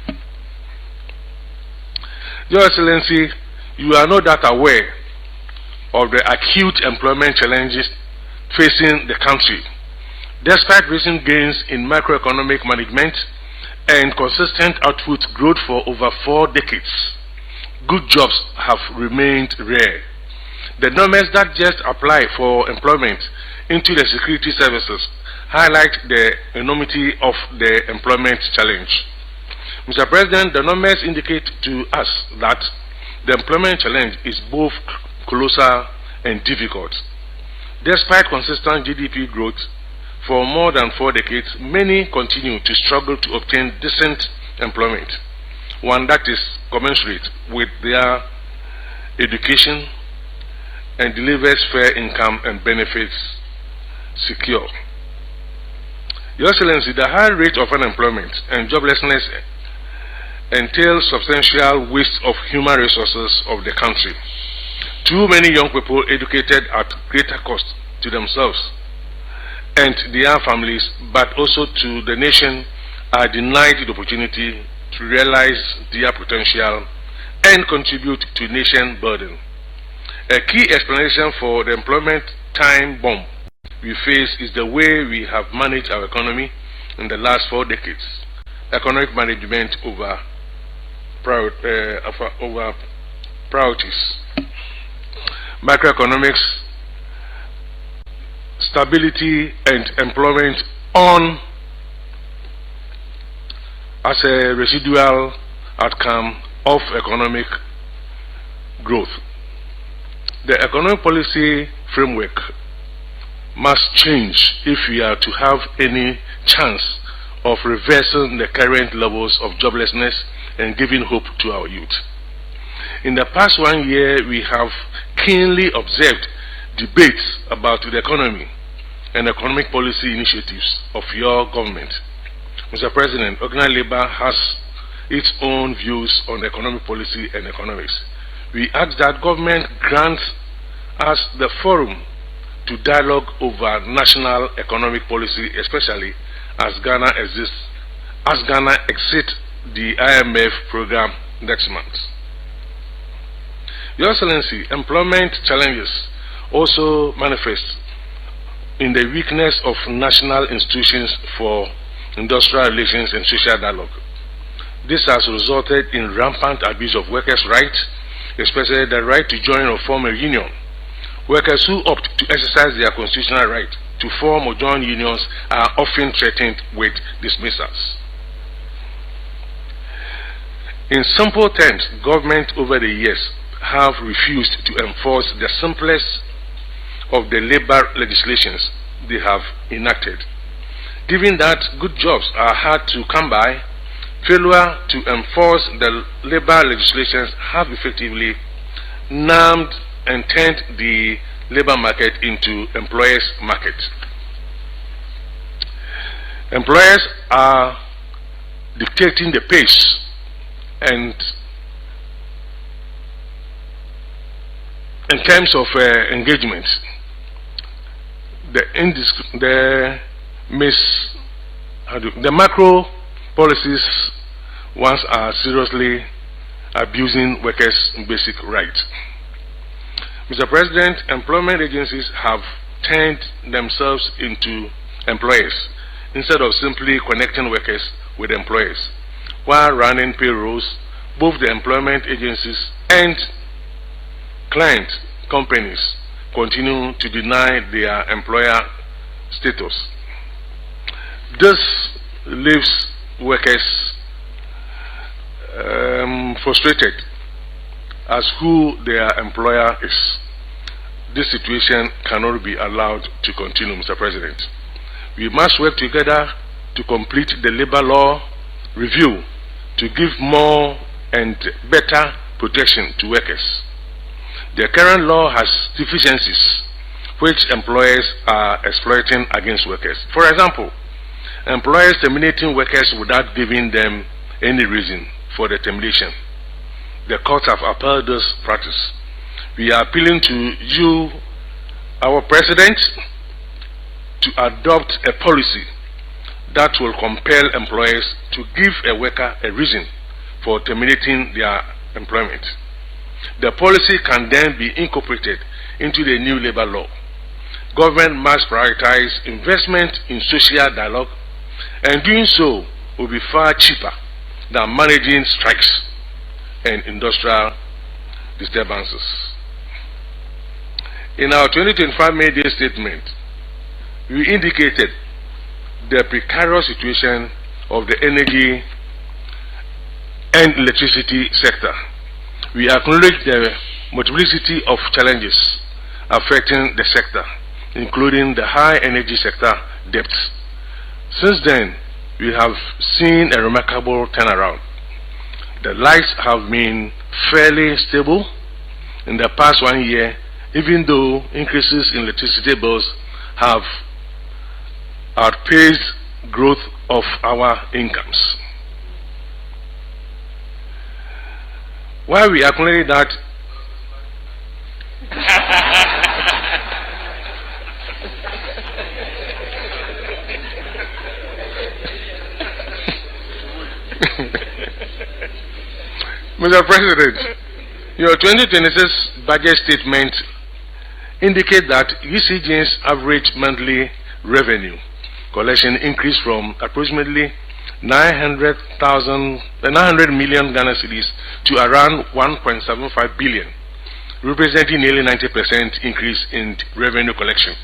Your Excellency, you are no doubt aware of the acute employment challenges facing the country. Despite recent gains in macroeconomic management and consistent output growth for over 4 decades, good jobs have remained rare. The numbers that just apply for employment into the security services highlight the enormity of the employment challenge. Mr. President, the numbers indicate to us that the employment challenge is both colossal and difficult. Despite consistent GDP growth, for more than 4 decades, many continue to struggle to obtain decent employment, one that is commensurate with their education and delivers fair income and benefits secure. Your Excellency, the high rate of unemployment and joblessness entails substantial waste of human resources of the country. Too many young people educated at greater cost to themselves and their families, but also to the nation, are denied the opportunity to realize their potential and contribute to nation burden. A key explanation for the employment time bomb we face is the way we have managed our economy in the last 4 decades. Economic management over priorities. Macroeconomics, stability and employment on as a residual outcome of economic growth. The economic policy framework must change if we are to have any chance of reversing the current levels of joblessness and giving hope to our youth. In the past 1 year, we have keenly observed debates about the economy and economic policy initiatives of your government. Mr. President, Organised Labour has its own views on economic policy and economics. We ask that government grants us the forum to dialogue over national economic policy, especially as Ghana exits the IMF program next month. Your Excellency, employment challenges also manifest in the weakness of national institutions for industrial relations and social dialogue. This has resulted in rampant abuse of workers' rights, especially the right to join or form a union. Workers who opt to exercise their constitutional right to form or join unions are often threatened with dismissals. In simple terms, government over the years have refused to enforce the simplest of the labor legislations they have enacted. Given that good jobs are hard to come by, failure to enforce the labor legislations have effectively numbed and turned the labor market into employers' market. Employers are dictating the pace and in terms of engagement, the macro policies once are seriously abusing workers' basic rights. Mr. President, employment agencies have turned themselves into employers instead of simply connecting workers with employers. While running payrolls, both the employment agencies and client companies continue to deny their employer status. This leaves workers frustrated as who their employer is. This situation cannot be allowed to continue, Mr. President. We must work together to complete the labor law review to give more and better protection to workers. The current law has deficiencies which employers are exploiting against workers. For example, employers terminating workers without giving them any reason for the termination. The courts have upheld this practice. We are appealing to you, our President, to adopt a policy that will compel employers to give a worker a reason for terminating their employment. The policy can then be incorporated into the new labor law. Government must prioritize investment in social dialogue, and doing so will be far cheaper than managing strikes and industrial disturbances. In our 2025 May Day statement, we indicated the precarious situation of the energy and electricity sector. We acknowledge the multiplicity of challenges affecting the sector, including the high energy sector debts. Since then, we have seen a remarkable turnaround. The lights have been fairly stable in the past 1 year, even though increases in electricity bills have outpaced growth of our incomes. While we acknowledge that Mr. President, your 2026 budget statement indicates that UCG's average monthly revenue collection increased from approximately 900 million Ghana cedis to around 1.75 billion, representing nearly 90% increase in revenue collection.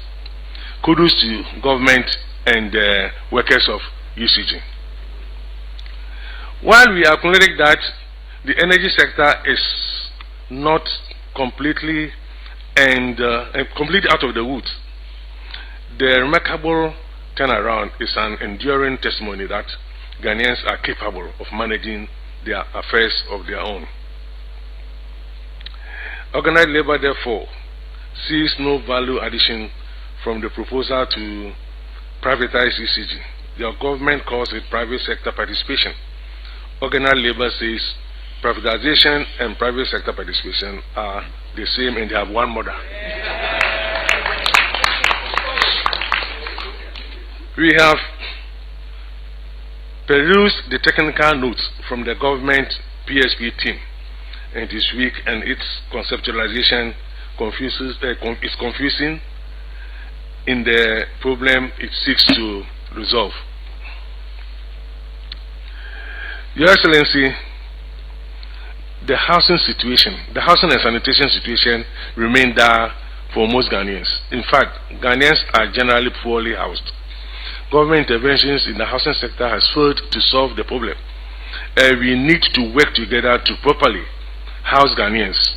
Kudos to government and workers of UCG. While we acknowledge that the energy sector is not completely out of the woods, the remarkable turnaround is an enduring testimony that Ghanaians are capable of managing their affairs of their own. Organized Labour, therefore, sees no value addition from the proposal to privatize UCG. Your government calls it private sector participation. Organized Labour says privatization and private sector participation are the same and they have one mother. We have perused the technical notes from the government PSP team, and this week, and its conceptualization is confusing in the problem it seeks to resolve. Your Excellency, the housing and sanitation situation remain dire for most Ghanaians. In fact, Ghanaians are generally poorly housed. Government interventions in the housing sector has failed to solve the problem. We need to work together to properly house Ghanaians.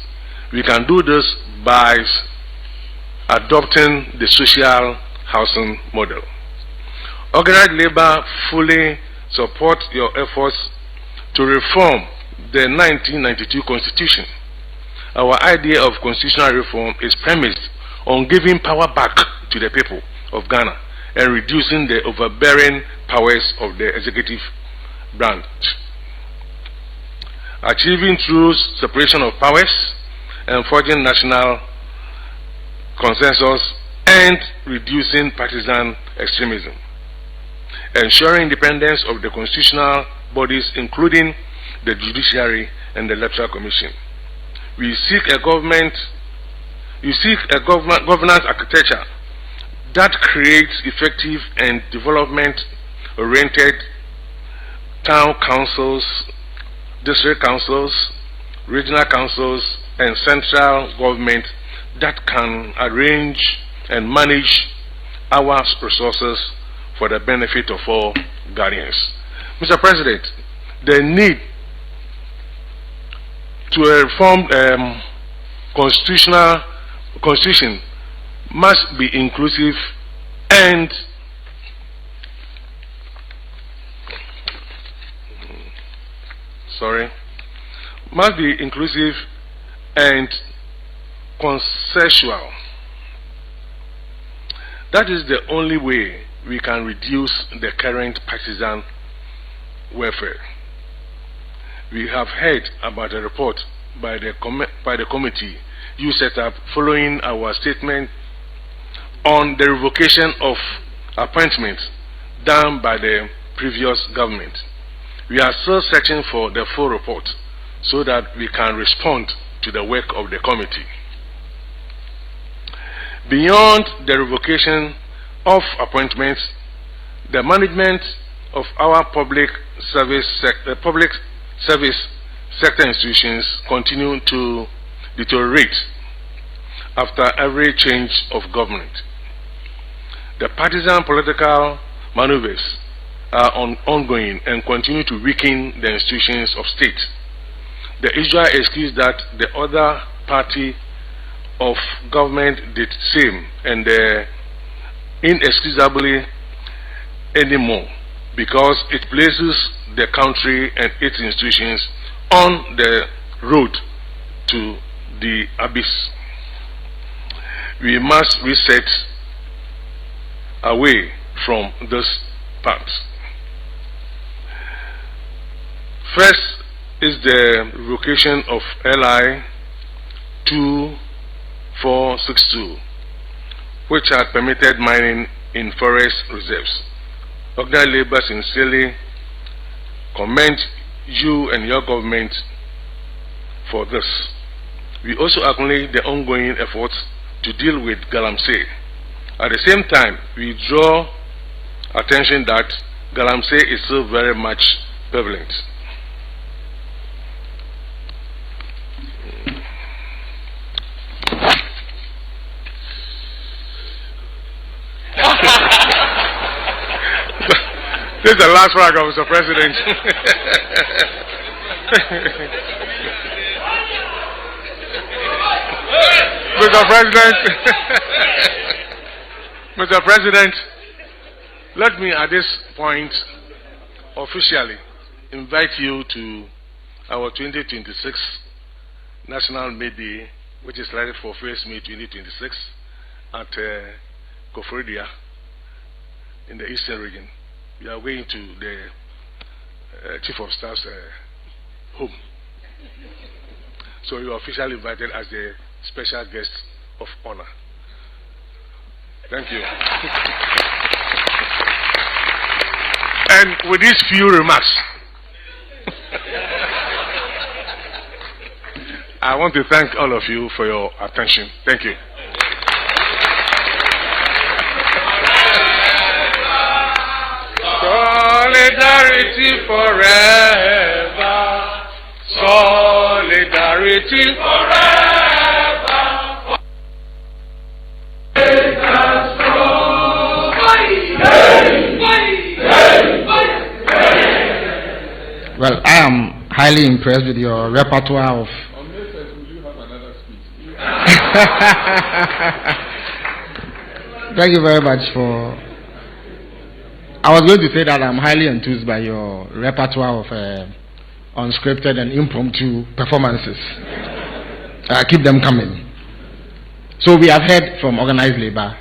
We can do this by adopting the social housing model. Organized Labour fully supports your efforts to reform the 1992 Constitution. Our idea of constitutional reform is premised on giving power back to the people of Ghana and reducing the overbearing powers of the executive branch. Achieving true separation of powers and forging national consensus and reducing partisan extremism. Ensuring independence of the constitutional bodies, including the judiciary and the electoral commission. You seek a governance architecture that creates effective and development-oriented town councils, district councils, regional councils, and central government that can arrange and manage our resources for the benefit of all Ghanaians. Mr. President, the need to reform constitution must be inclusive and consensual. That is the only way we can reduce the current partisan welfare. We have heard about a report by the committee you set up following our statement on the revocation of appointments done by the previous government. We are still searching for the full report so that we can respond to the work of the committee. Beyond the revocation of appointments, the management of our public service sector institutions continue to deteriorate after every change of government. The partisan political maneuvers are ongoing and continue to weaken the institutions of state. The usual excuse that the other party of government did the same and the inexcusably anymore, because it places the country and its institutions on the road to the abyss. We must reset away from this path. First is the revocation of LI 2462, which had permitted mining in forest reserves. Organised Labour sincerely commend you and your government for this. We also acknowledge the ongoing efforts to deal with Galamsey. At the same time, we draw attention that Galamsey is still very much prevalent. This is the last paragraph, Mr. President. Mr. President, let me at this point officially invite you to our 2026 National May Day, which is slated for 1st May 2026 at Koforidia in the Eastern region. We are going to the Chief of Staff's home. So you are officially invited as the special guest of honor. Thank you. And with these few remarks, I want to thank all of you for your attention. Thank you. Solidarity forever. Solidarity forever. Well, I am highly impressed with your repertoire of. Thank you very much for. I was going to say that I'm highly enthused by your repertoire of unscripted and impromptu performances. Keep them coming. So we have heard from Organised Labour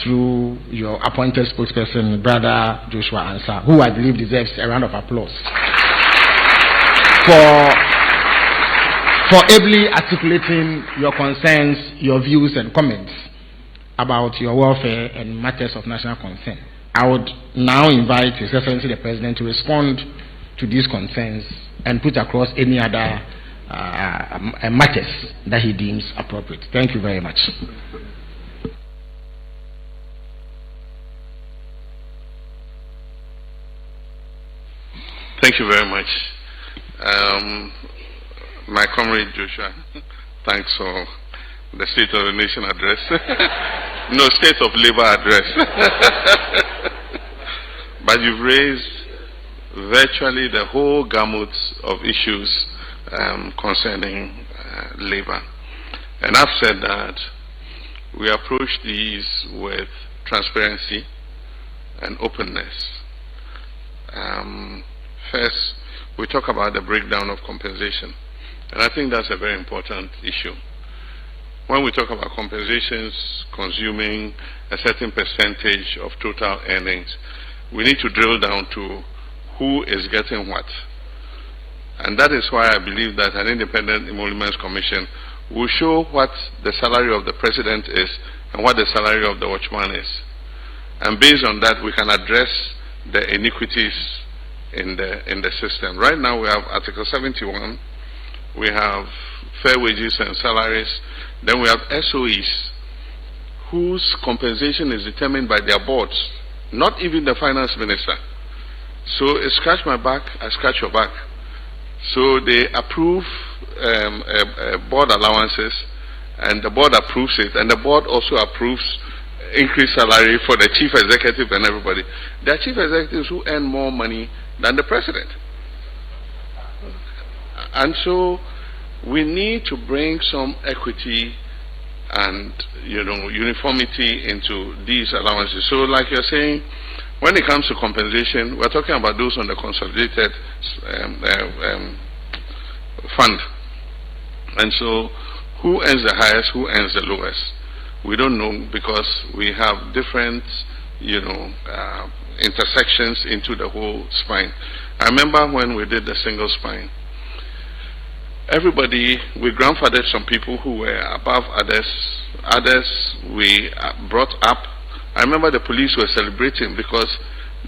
through your appointed spokesperson, Brother Joshua Ansah, who I believe deserves a round of applause for ably articulating your concerns, your views and comments about your welfare and matters of national concern. I would now invite His Excellency the President to respond to these concerns and put across any other matters that he deems appropriate. Thank you very much. Thank you very much. My comrade Joshua, thanks for the State of the Nation address. No, State of Labour address. But you've raised virtually the whole gamut of issues concerning labor. And I've said that we approach these with transparency and openness. First, we talk about the breakdown of compensation. And I think that's a very important issue. When we talk about compensations consuming a certain percentage of total earnings, we need to drill down to who is getting what. And that is why I believe that an independent emoluments commission will show what the salary of the president is and what the salary of the watchman is. And based on that, we can address the iniquities in the system. Right now we have Article 71, we have fair wages and salaries, then we have SOEs whose compensation is determined by their boards, not even the finance minister. So scratch my back, I scratch your back. So they approve board allowances, and the board approves it, and the board also approves increased salary for the chief executive and everybody. There are chief executives who earn more money than the president. And so we need to bring some equity and uniformity into these allowances. So like you're saying, when it comes to compensation, we're talking about those on the consolidated fund. And so who earns the highest, who earns the lowest? We don't know, because we have different intersections into the whole spine. I remember when we did the single spine, everybody, we grandfathered some people who were above others we brought up. I remember the police were celebrating because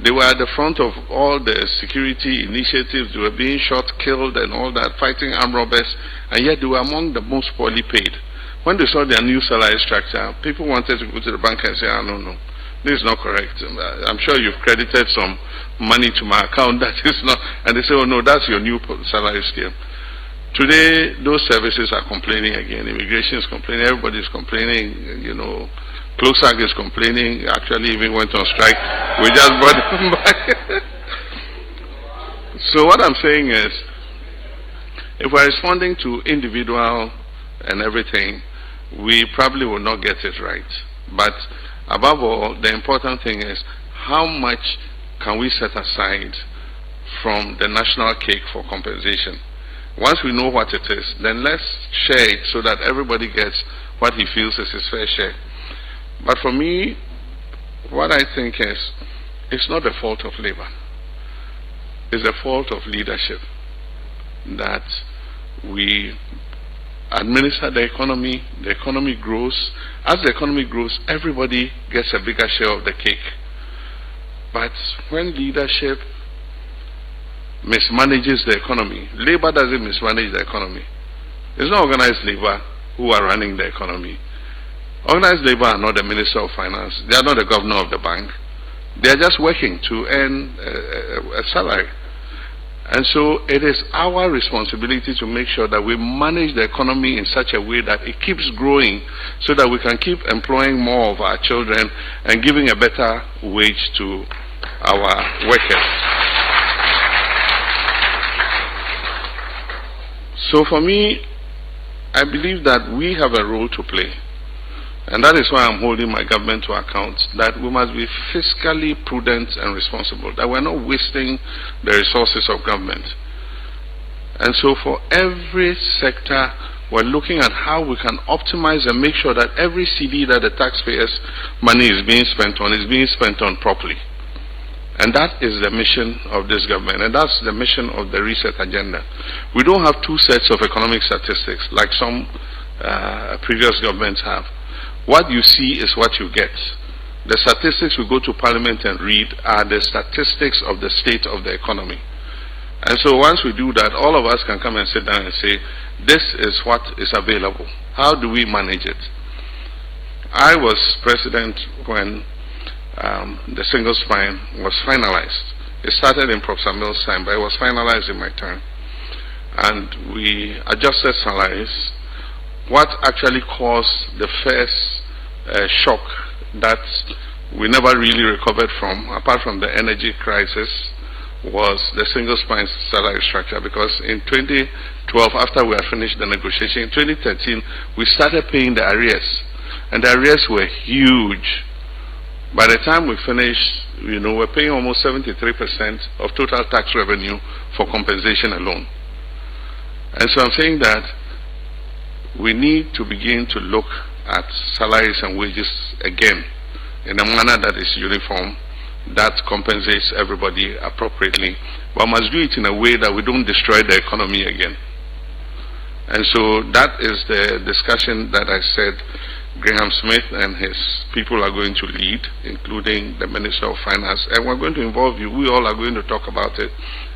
they were at the front of all the security initiatives. They were being shot, killed and all that, fighting armed robbers, and yet they were among the most poorly paid. When they saw their new salary structure, people wanted to go to the bank and say, no, this is not correct. I'm sure you've credited some money to my account that is not, and they say, oh no, that's your new salary scale. Today, those services are complaining again. Immigration is complaining, everybody is complaining, CLOSAG is complaining, actually even went on strike. We just brought them back. So what I'm saying is, if we're responding to individual and everything, we probably will not get it right. But above all, the important thing is, how much can we set aside from the national cake for compensation? Once we know what it is, then let's share it so that everybody gets what he feels is his fair share. But for me, what I think is, it's not the fault of labor. It's the fault of leadership that we administer the economy grows. As the economy grows, everybody gets a bigger share of the cake. But when leadership mismanages the economy, labor doesn't mismanage the economy. It's not organized labor who are running the economy. Organized labor are not the Minister of Finance. They are not the governor of the bank. They are just working to earn a salary. And so it is our responsibility to make sure that we manage the economy in such a way that it keeps growing so that we can keep employing more of our children and giving a better wage to our workers. So for me, I believe that we have a role to play. And that is why I'm holding my government to account, that we must be fiscally prudent and responsible, that we're not wasting the resources of government. And so for every sector, we're looking at how we can optimize and make sure that every CD that the taxpayers' money is being spent on properly. And that is the mission of this government, and that's the mission of the reset agenda. We don't have two sets of economic statistics like some previous governments have. What you see is what you get. The statistics we go to Parliament and read are the statistics of the state of the economy. And so once we do that, all of us can come and sit down and say, this is what is available. How do we manage it? I was president when the single spine was finalized. It started in Prof. Samuel's time, but it was finalized in my term. And we adjusted salaries. What actually caused the first shock that we never really recovered from, apart from the energy crisis, was the single spine salary structure. Because in 2012, after we had finished the negotiation, in 2013, we started paying the arrears. And the arrears were huge. By the time we finished, we're paying almost 73% of total tax revenue for compensation alone. And so I'm saying that we need to begin to look at salaries and wages again in a manner that is uniform, that compensates everybody appropriately, but must do it in a way that we don't destroy the economy again. And so that is the discussion that I said Graham Smith and his people are going to lead, including the Minister of Finance, and we're going to involve you. We all are going to talk about it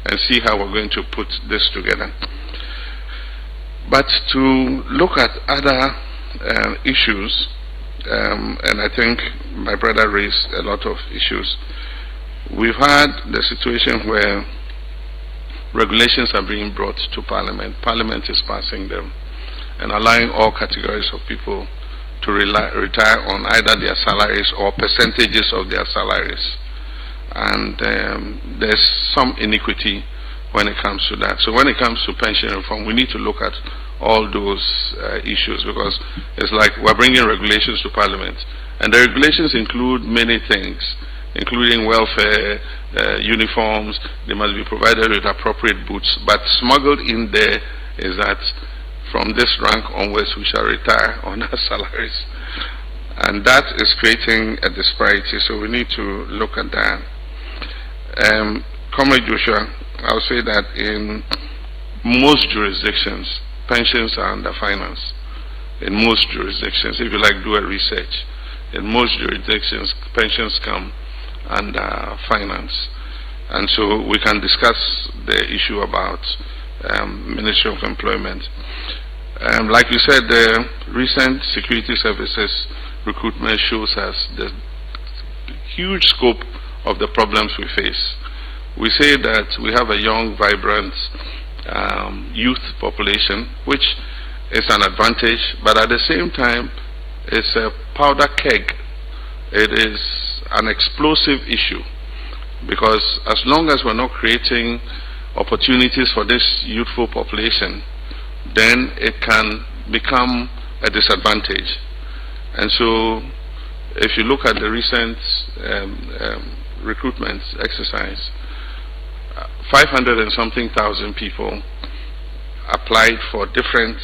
and see how we're going to put this together. But to look at other issues, and I think my brother raised a lot of issues. We've had the situation where regulations are being brought to Parliament. Parliament is passing them and allowing all categories of people to retire on either their salaries or percentages of their salaries. And there's some iniquity when it comes to that. So when it comes to pension reform, we need to look at all those issues, because it's like we're bringing regulations to Parliament, and the regulations include many things, including welfare, uniforms. They must be provided with appropriate boots, but smuggled in there is that from this rank onwards we shall retire on our salaries, and that is creating a disparity. So we need to look at that. Comrade Joshua, I'll say that in most jurisdictions, pensions are under finance. In most jurisdictions, if you like, do a research. In most jurisdictions, pensions come under finance. And so we can discuss the issue about Ministry of Employment. Like you said, the recent security services recruitment shows us the huge scope of the problems we face. We say that we have a young, vibrant youth population, which is an advantage, but at the same time, it's a powder keg. It is an explosive issue, because as long as we're not creating opportunities for this youthful population, then it can become a disadvantage. And so, if you look at the recent recruitment exercise, 500 and something thousand people applied for different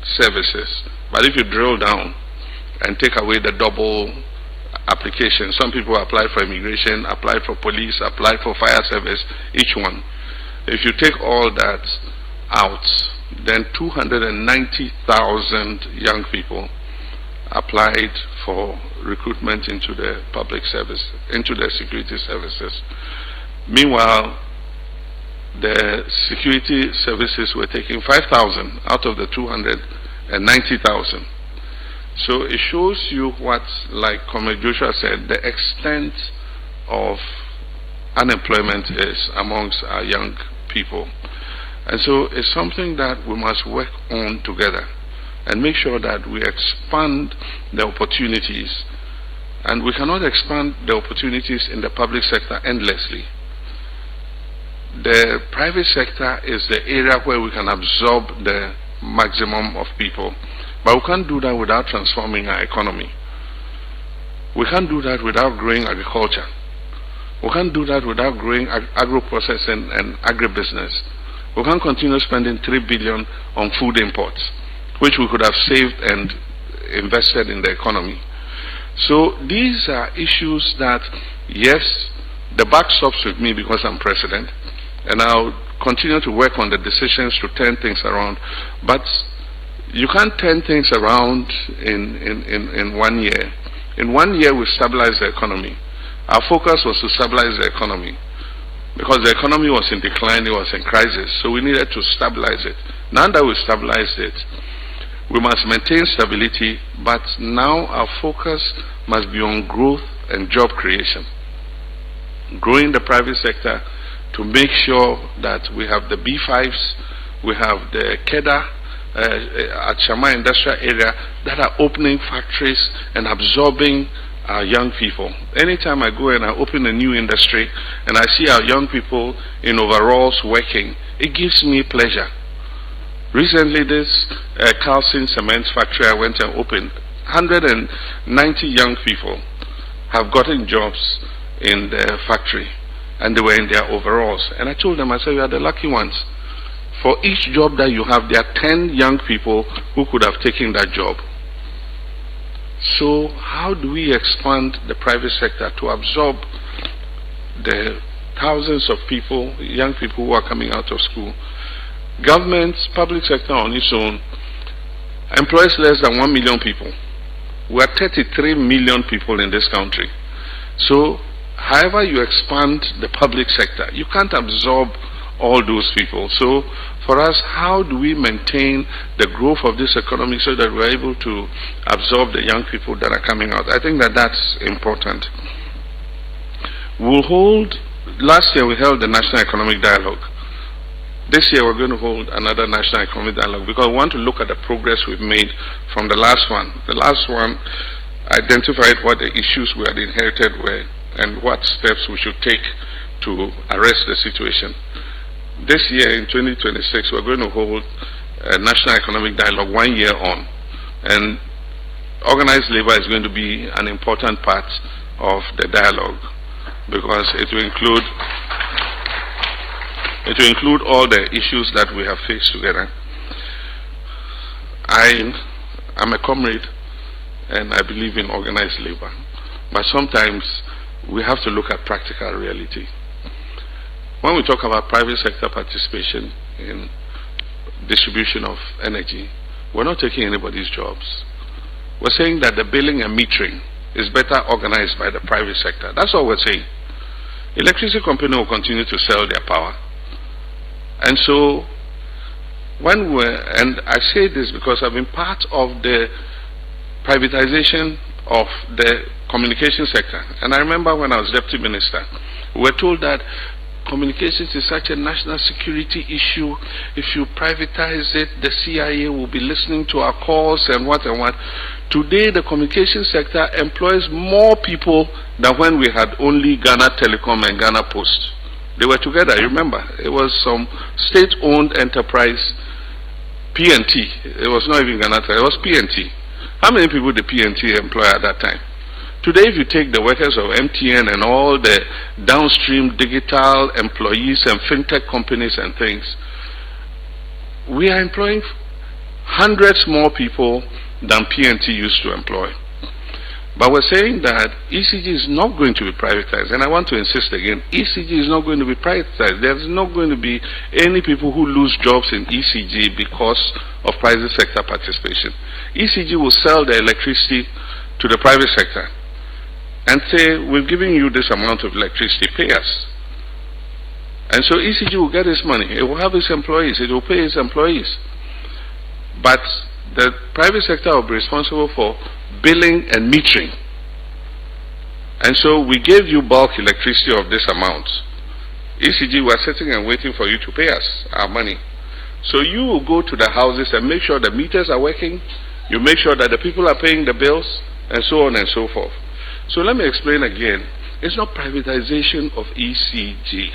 services. But if you drill down and take away the double application, some people applied for immigration, applied for police, applied for fire service, each one. If you take all that out, then 290,000 young people applied for recruitment into the public service, into the security services. Meanwhile, the security services were taking 5,000 out of the 290,000. So it shows you what, like Comrade Joshua said, the extent of unemployment is amongst our young people. And so it's something that we must work on together and make sure that we expand the opportunities. And we cannot expand the opportunities in the public sector endlessly. The private sector is the area where we can absorb the maximum of people. But we can't do that without transforming our economy. We can't do that without growing agriculture. We can't do that without growing agro-processing and agribusiness. We can't continue spending $3 billion on food imports, which we could have saved and invested in the economy. So these are issues that, yes, the buck stops with me because I'm president, and I'll continue to work on the decisions to turn things around. But you can't turn things around in 1 year. In 1 year, we stabilized the economy. Our focus was to stabilize the economy, because the economy was in decline, it was in crisis, so we needed to stabilize it. Now that we stabilized it, we must maintain stability, but now our focus must be on growth and job creation. Growing the private sector to make sure that we have the B5s, we have the KEDA at Shama Industrial Area that are opening factories and absorbing our young people. Anytime I go and I open a new industry and I see our young people in overalls working, it gives me pleasure. Recently, this calcine cement factory I went and opened, 190 young people have gotten jobs in the factory, and they were in their overalls. And I told them, I said, you are the lucky ones. For each job that you have, there are 10 young people who could have taken that job. So how do we expand the private sector to absorb the thousands of people, young people who are coming out of school? Government, public sector on its own, employs less than 1 million people. We are 33 million people in this country. So however you expand the public sector, you can't absorb all those people. So for us, how do we maintain the growth of this economy so that we're able to absorb the young people that are coming out? I think that that's important. Last year we held the National Economic Dialogue. This year we're going to hold another National Economic Dialogue, because we want to look at the progress we've made from the last one. The last one identified what the issues we had inherited were and what steps we should take to arrest the situation. This year in 2026 we're going to hold National Economic Dialogue 1 year on. And organized labor is going to be an important part of the dialogue because it will include all the issues that we have faced together. I am a comrade and I believe in organized labor, but sometimes we have to look at practical reality. When we talk about private sector participation in distribution of energy, we're not taking anybody's jobs. We're saying that the billing and metering is better organized by the private sector. That's all we're saying. Electricity company will continue to sell their power. And so, and I say this because I've been part of the privatization of the communication sector. And I remember when I was deputy minister, we were told that communications is such a national security issue. If you privatize it, the CIA will be listening to our calls and what and what. Today, the communication sector employs more people than when we had only Ghana Telecom and Ghana Post. They were together, you remember. It was some state-owned enterprise, PNT. It was not even Ghana Telecom, it was PNT. How many people did PNT employ at that time? Today, if you take the workers of MTN and all the downstream digital employees and fintech companies and things, we are employing hundreds more people than PNT used to employ. But we're saying that ECG is not going to be privatized. And I want to insist again, ECG is not going to be privatized. There's not going to be any people who lose jobs in ECG because of private sector participation. ECG will sell the electricity to the private sector and say, we're giving you this amount of electricity, pay us. And so ECG will get its money. It will have its employees. It will pay its employees. But the private sector will be responsible for billing and metering. And so we gave you bulk electricity of this amount. ECG was sitting and waiting for you to pay us our money. So you will go to the houses and make sure the meters are working. You make sure that the people are paying the bills and so on and so forth. So let me explain again. It's not privatization of ECG.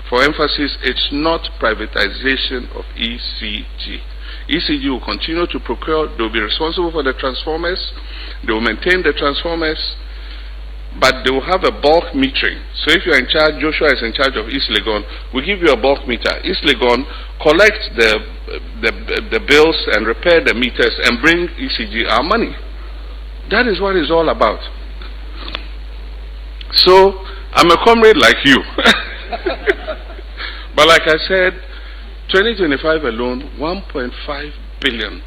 For emphasis, it's not privatization of ECG. ECG will continue to procure, they will be responsible for the transformers, they will maintain the transformers, but they will have a bulk metering. So if you are in charge, Joshua is in charge of East Legon, we give you a bulk meter. East Legon collect the bills and repair the meters and bring ECG our money. That is what it's all about. So, I'm a comrade like you. But like I said, 2025 alone, $1.5 billion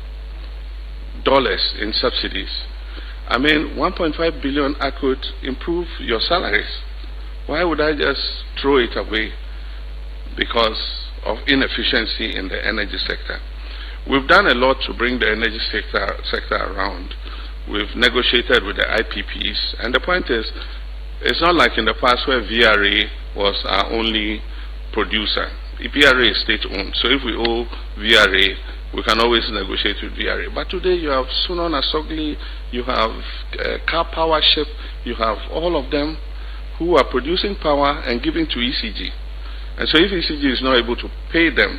in subsidies. I mean, 1.5 billion I could improve your salaries. Why would I just throw it away because of inefficiency in the energy sector? We've done a lot to bring the energy sector around. We've negotiated with the IPPs, and the point is, it's not like in the past where VRA was our only producer. VRA is state-owned, so if we owe VRA, we can always negotiate with VRA. But today you have Sunon Asogli, you have Car Power Ship, you have all of them who are producing power and giving to ECG. And so if ECG is not able to pay them,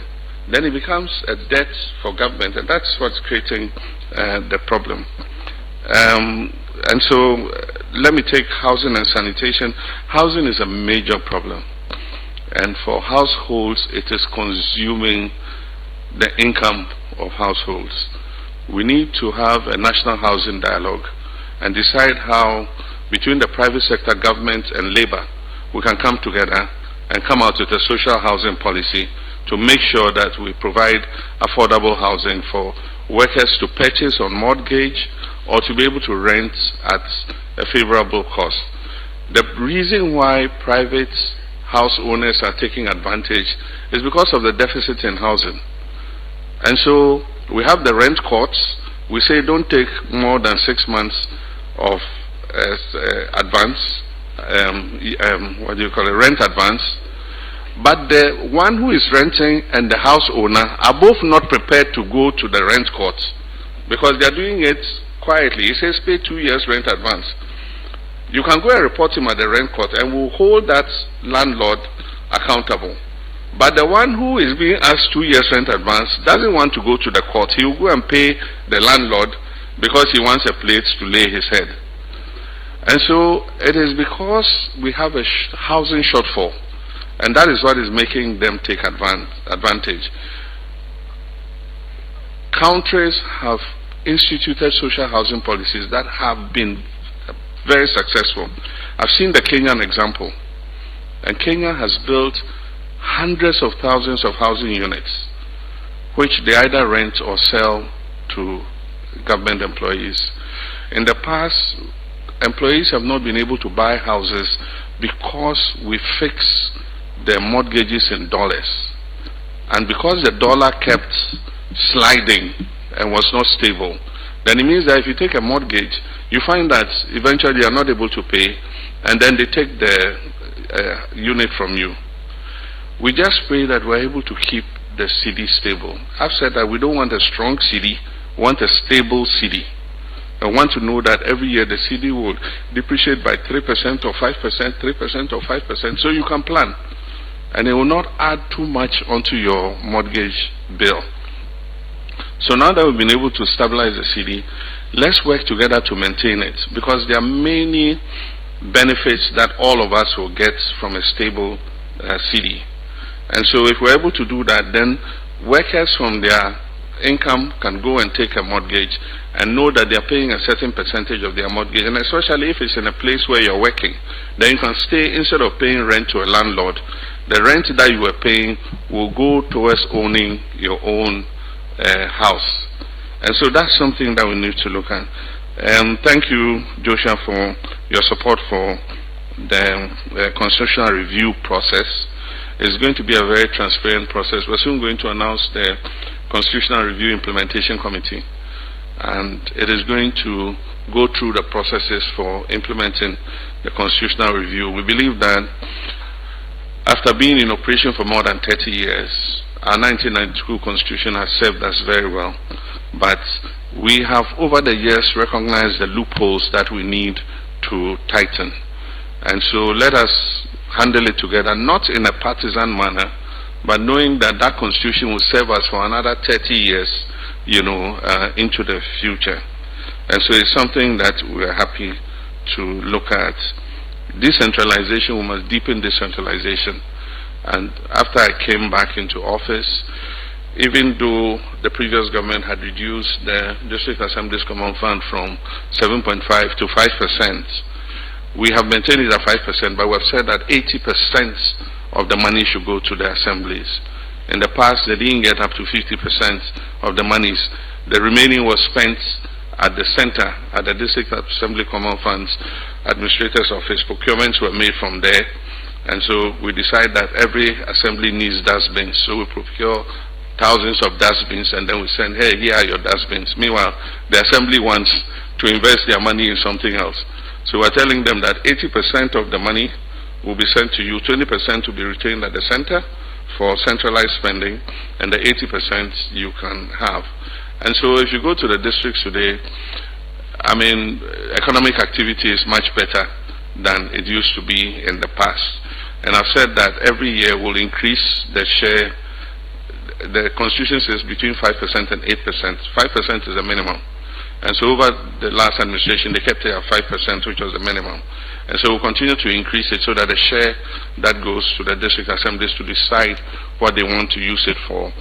then it becomes a debt for government, and that's what's creating the problem. And so let me take housing and sanitation. Housing is a major problem, and for households it is consuming the income of households. We need to have a national housing dialogue and decide how, between the private sector, government and labor, we can come together and come out with a social housing policy to make sure that we provide affordable housing for workers to purchase on mortgage or to be able to rent at a favorable cost. The reason why private house owners are taking advantage is because of the deficit in housing. And so we have the rent courts. We say don't take more than 6 months of advance, rent advance. But the one who is renting and the house owner are both not prepared to go to the rent court because they are doing it quietly. He says pay 2 years rent advance. You can go and report him at the rent court and we'll hold that landlord accountable. But the one who is being asked 2 years rent advance doesn't want to go to the court. He will go and pay the landlord because he wants a place to lay his head. And so it is because we have a housing shortfall, and that is what is making them take advantage. Countries have instituted social housing policies that have been very successful. I've seen the Kenyan example, and Kenya has built hundreds of thousands of housing units, which they either rent or sell to government employees. In the past, employees have not been able to buy houses because we fix their mortgages in dollars. And because the dollar kept sliding and was not stable, then it means that if you take a mortgage, you find that eventually you are not able to pay, and then they take the unit from you. We just pray that we're able to keep the city stable. I've said that we don't want a strong city, we want a stable city. I want to know that every year the city will depreciate by 3% or 5%, 3% or 5%, so you can plan. And it will not add too much onto your mortgage bill. So now that we've been able to stabilize the city, let's work together to maintain it, because there are many benefits that all of us will get from a stable city. And so if we're able to do that, then workers from their income can go and take a mortgage and know that they're paying a certain percentage of their mortgage. And especially if it's in a place where you're working, then you can stay, instead of paying rent to a landlord, the rent that you were paying will go towards owning your own house. And so that's something that we need to look at. Thank you, Joshua, for your support for the constitutional review process. It's going to be a very transparent process. We're soon going to announce the Constitutional Review Implementation Committee, and it is going to go through the processes for implementing the constitutional review. We believe that after being in operation for more than 30 years, our 1992 Constitution has served us very well, but we have over the years recognized the loopholes that we need to tighten. And so let us handle it together, not in a partisan manner, but knowing that that Constitution will serve us for another 30 years, into the future. And so it's something that we are happy to look at. Decentralization, we must deepen decentralization. And after I came back into office, even though the previous government had reduced the District Assembly's Common Fund from 7.5 to 5%, we have maintained it at 5%, but we have said that 80% of the money should go to the assemblies. In the past, they didn't get up to 50% of the monies. The remaining was spent at the center, at the District Assembly Common Funds Administrator's Office. Procurements were made from there, and so we decide that every assembly needs dustbins. So we procure thousands of dustbins, and then we send, hey, here are your dustbins. Meanwhile, the assembly wants to invest their money in something else. So we're telling them that 80% of the money will be sent to you, 20% will be retained at the center for centralized spending, and the 80% you can have. And so if you go to the districts today, economic activity is much better than it used to be in the past. And I've said that every year we'll increase the share. The Constitution says between 5% and 8%. 5% is the minimum. And so over the last administration, they kept it at 5%, which was the minimum. And so we'll continue to increase it so that the share that goes to the district assemblies to decide what they want to use it for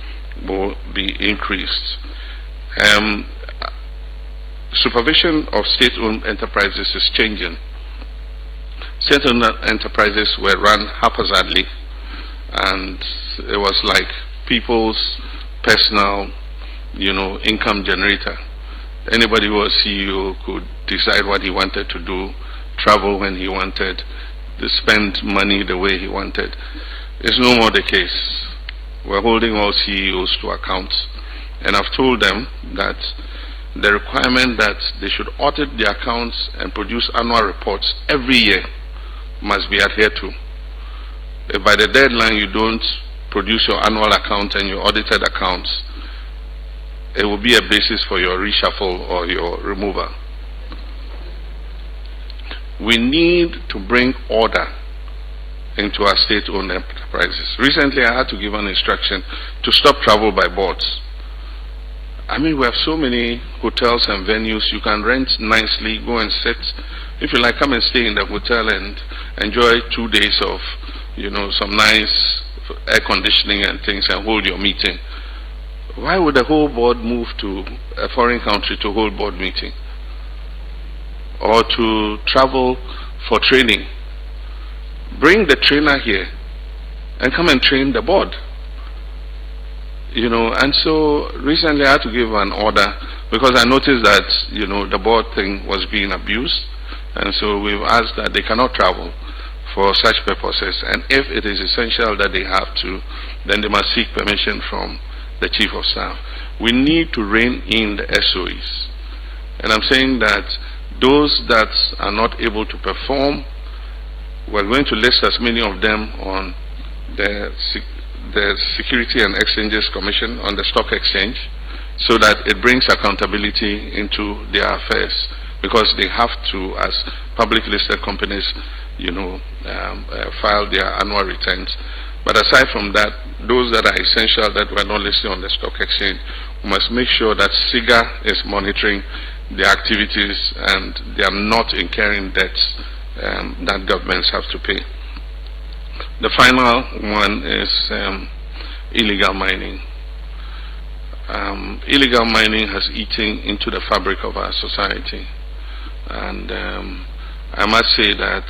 will be increased. Supervision of state-owned enterprises is changing. State-owned enterprises were run haphazardly, and it was like people's personal, income generator. Anybody who was CEO could decide what he wanted to do, travel when he wanted, to spend money the way he wanted. It's no more the case. We're holding all CEOs to account, and I've told them that the requirement that they should audit their accounts and produce annual reports every year must be adhered to. If by the deadline you don't produce your annual account and your audited accounts, it will be a basis for your reshuffle or your removal. We need to bring order into our state-owned enterprises. Recently, I had to give an instruction to stop travel by boats. I mean, we have so many hotels and venues. You can rent nicely, go and sit. If you like, come and stay in the hotel and enjoy 2 days of, some nice air conditioning and things and hold your meeting. Why would the whole board move to a foreign country to hold board meeting? Or to travel for training? Bring the trainer here and come and train the board. And so recently I had to give an order because I noticed that, the board thing was being abused. And so we've asked that they cannot travel for such purposes. And if it is essential that they have to, then they must seek permission from the Chief of Staff. We need to rein in the SOEs. And I'm saying that those that are not able to perform, we're going to list as many of them on the Security and Exchanges Commission on the Stock Exchange so that it brings accountability into their affairs, because they have to, as public listed companies, file their annual returns. But aside from that, those that are essential that were not listed on the stock exchange, we must make sure that SIGA is monitoring their activities and they are not incurring debts that governments have to pay. The final one is illegal mining. Illegal mining has eaten into the fabric of our society. And I must say that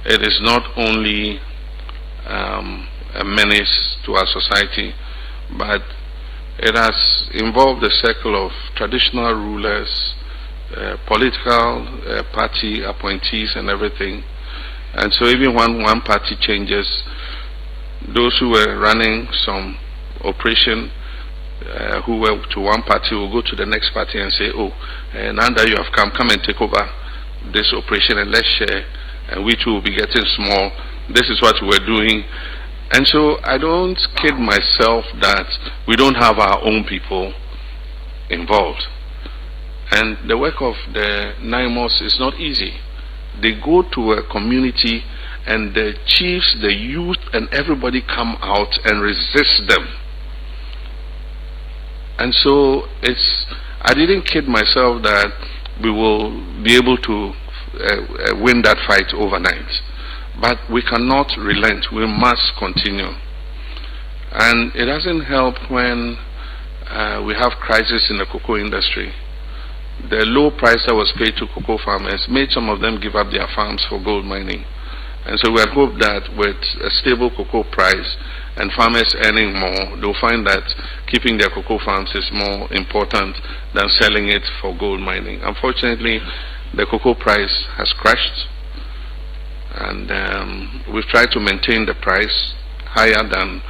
it is not only a menace to our society, but it has involved the circle of traditional rulers, political party appointees and everything. And so even when one party changes, those who were running some operation who were to one party will go to the next party and say, oh, now that you have come and take over this operation and let's share, and we too will be getting small. This is what we're doing. And so I don't kid myself that we don't have our own people involved. And the work of the NIMOS is not easy. They go to a community and the chiefs, the youth, and everybody come out and resist them. And so I didn't kid myself that we will be able to win that fight overnight. But we cannot relent. We must continue. And it doesn't help when we have crisis in the cocoa industry. The low price that was paid to cocoa farmers made some of them give up their farms for gold mining. And so we had hoped that with a stable cocoa price and farmers earning more, they'll find that keeping their cocoa farms is more important than selling it for gold mining. Unfortunately, the cocoa price has crashed, and we've tried to maintain the price higher than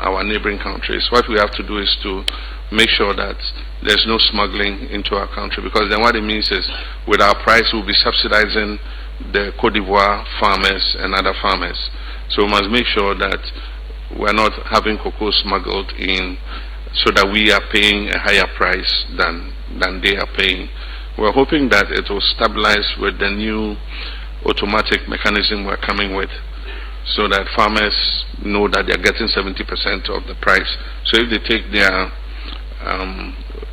our neighboring countries. What we have to do is to make sure that there's no smuggling into our country, because then what it means is with our price we'll be subsidizing the Cote d'Ivoire farmers and other farmers. So we must make sure that we're not having cocoa smuggled in so that we are paying a higher price than they are paying. We're hoping that it will stabilize with the new automatic mechanism we're coming with, so that farmers know that they're getting 70% of the price. So if they take their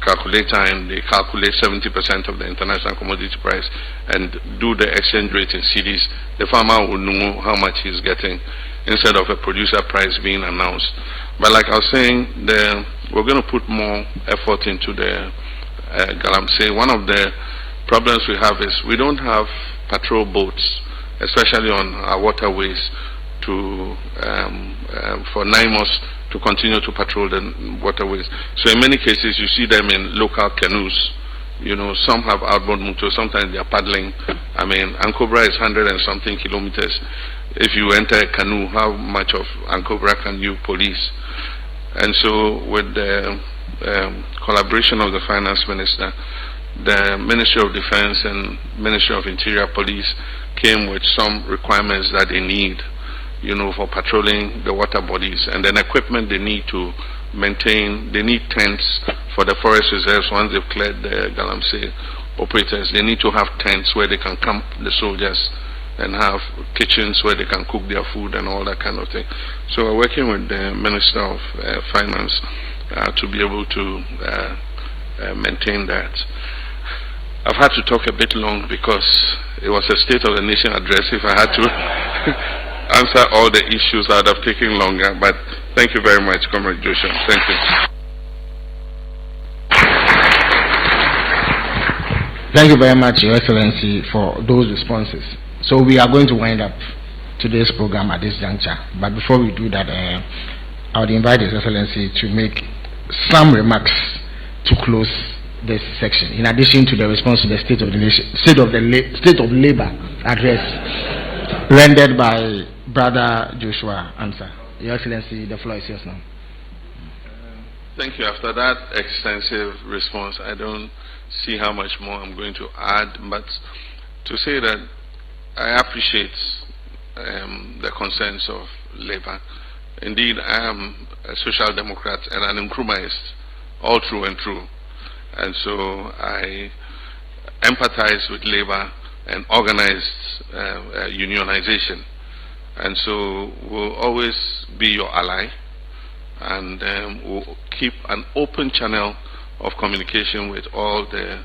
calculator and they calculate 70% of the international commodity price and do the exchange rate in cedis, the farmer will know how much he's getting instead of a producer price being announced. But like I was saying, we're going to put more effort into the galamsey. One of the problems we have is we don't have patrol boats, especially on our waterways, for NIMOS to continue to patrol the waterways. So in many cases you see them in local canoes. Some have outboard motors, sometimes they are paddling. I mean, Ankobra is 100 and something kilometers. If you enter a canoe, how much of Ankobra can you police? And so with the collaboration of the Finance Minister, the Ministry of Defense and Ministry of Interior Police came with some requirements that they need, for patrolling the water bodies, and then equipment they need to maintain. They need tents for the forest reserves. Once they've cleared the galamsey operators, they need to have tents where they can camp the soldiers and have kitchens where they can cook their food and all that kind of thing. So we're working with the Minister of Finance to be able to maintain that. I've had to talk a bit long because it was a State of the Nation address. If I had to answer all the issues, that would have taken longer. But thank you very much, Comrade Joshua. Thank you. Thank you very much, Your Excellency, for those responses. So we are going to wind up today's program at this juncture. But before we do that, I would invite His Excellency to make some remarks to close this section, in addition to the response to the State of the Nation, State of Labour address rendered by Brother Joshua Ansah. Your Excellency, the floor is yours now. Thank you. After that extensive response, I don't see how much more I'm going to add, but to say that I appreciate the concerns of Labour. Indeed, I am a social democrat and an Nkrumahist, all through and through. And so I empathize with Labour and organized unionization. And so we'll always be your ally, and we'll keep an open channel of communication with all the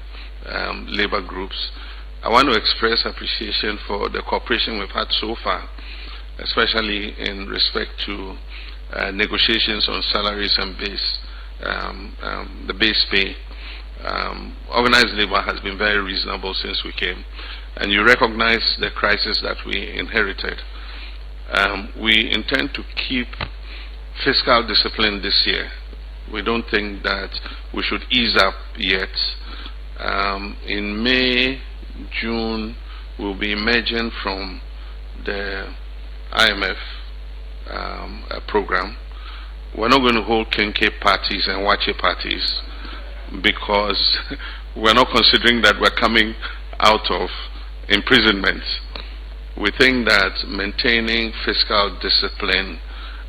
Labour groups. I want to express appreciation for the cooperation we've had so far, especially in respect to negotiations on salaries and the base pay. Organized Labour has been very reasonable since we came, and you recognize the crisis that we inherited. We intend to keep fiscal discipline this year. We don't think that we should ease up yet. In May, June, we'll be emerging from the IMF program. We're not going to hold Kenke parties and Wache parties, because we're not considering that we're coming out of imprisonment. We think that maintaining fiscal discipline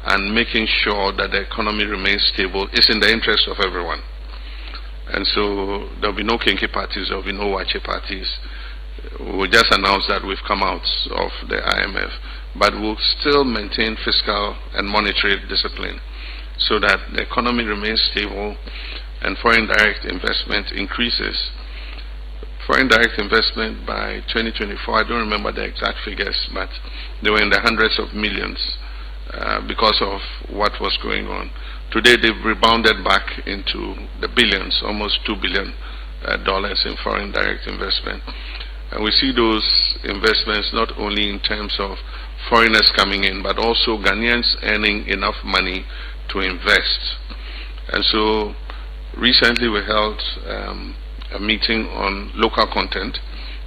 and making sure that the economy remains stable is in the interest of everyone. And so there'll be no Kenke parties, there'll be no Wache parties. We'll just announce that we've come out of the IMF, but we'll still maintain fiscal and monetary discipline so that the economy remains stable and foreign direct investment increases. Foreign direct investment by 2024, I don't remember the exact figures, but they were in the hundreds of millions because of what was going on. Today they've rebounded back into the billions, almost $2 billion in foreign direct investment. And we see those investments not only in terms of foreigners coming in, but also Ghanaians earning enough money to invest. And so recently we held a meeting on local content,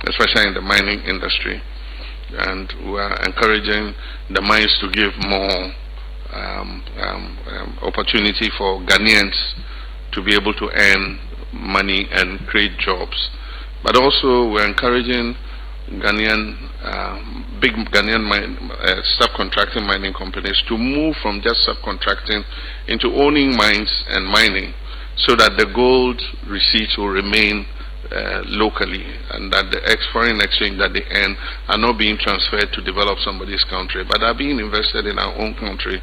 especially in the mining industry, and we are encouraging the mines to give more opportunity for Ghanaians to be able to earn money and create jobs. But also we're encouraging big Ghanaian subcontracting mining companies to move from just subcontracting into owning mines and mining, so that the gold receipts will remain locally, and that the foreign exchange that they earn are not being transferred to develop somebody's country, but are being invested in our own country,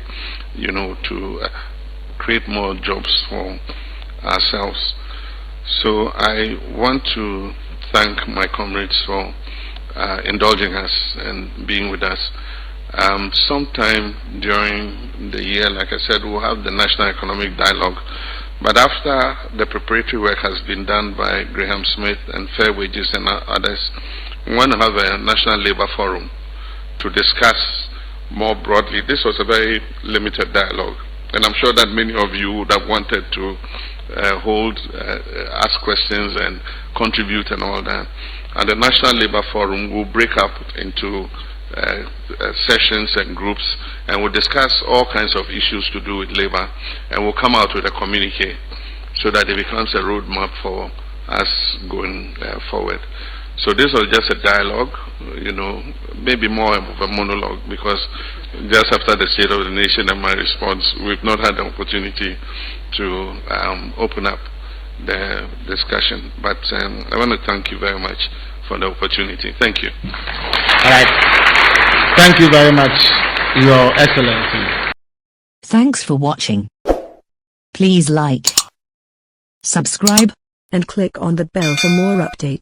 you know, to create more jobs for ourselves. So I want to thank my comrades for indulging us and being with us. Sometime during the year, like I said, we'll have the National Economic Dialogue. But after the preparatory work has been done by Graham Smith and Fair Wages and others, we want to have a National Labour Forum to discuss more broadly. This was a very limited dialogue, and I'm sure that many of you would have wanted to ask questions and contribute and all that. And the National Labour Forum will break up into sessions and groups, and we'll discuss all kinds of issues to do with labor, and we'll come out with a communique so that it becomes a roadmap for us going forward. So this was just a dialogue, you know, maybe more of a monologue, because just after the State of the Nation and my response, we've not had the opportunity to open up the discussion. But I want to thank you very much for the opportunity. Thank you. All right. Thank you very much, Your Excellency. Thanks for watching. Please like, subscribe, and click on the bell for more updates.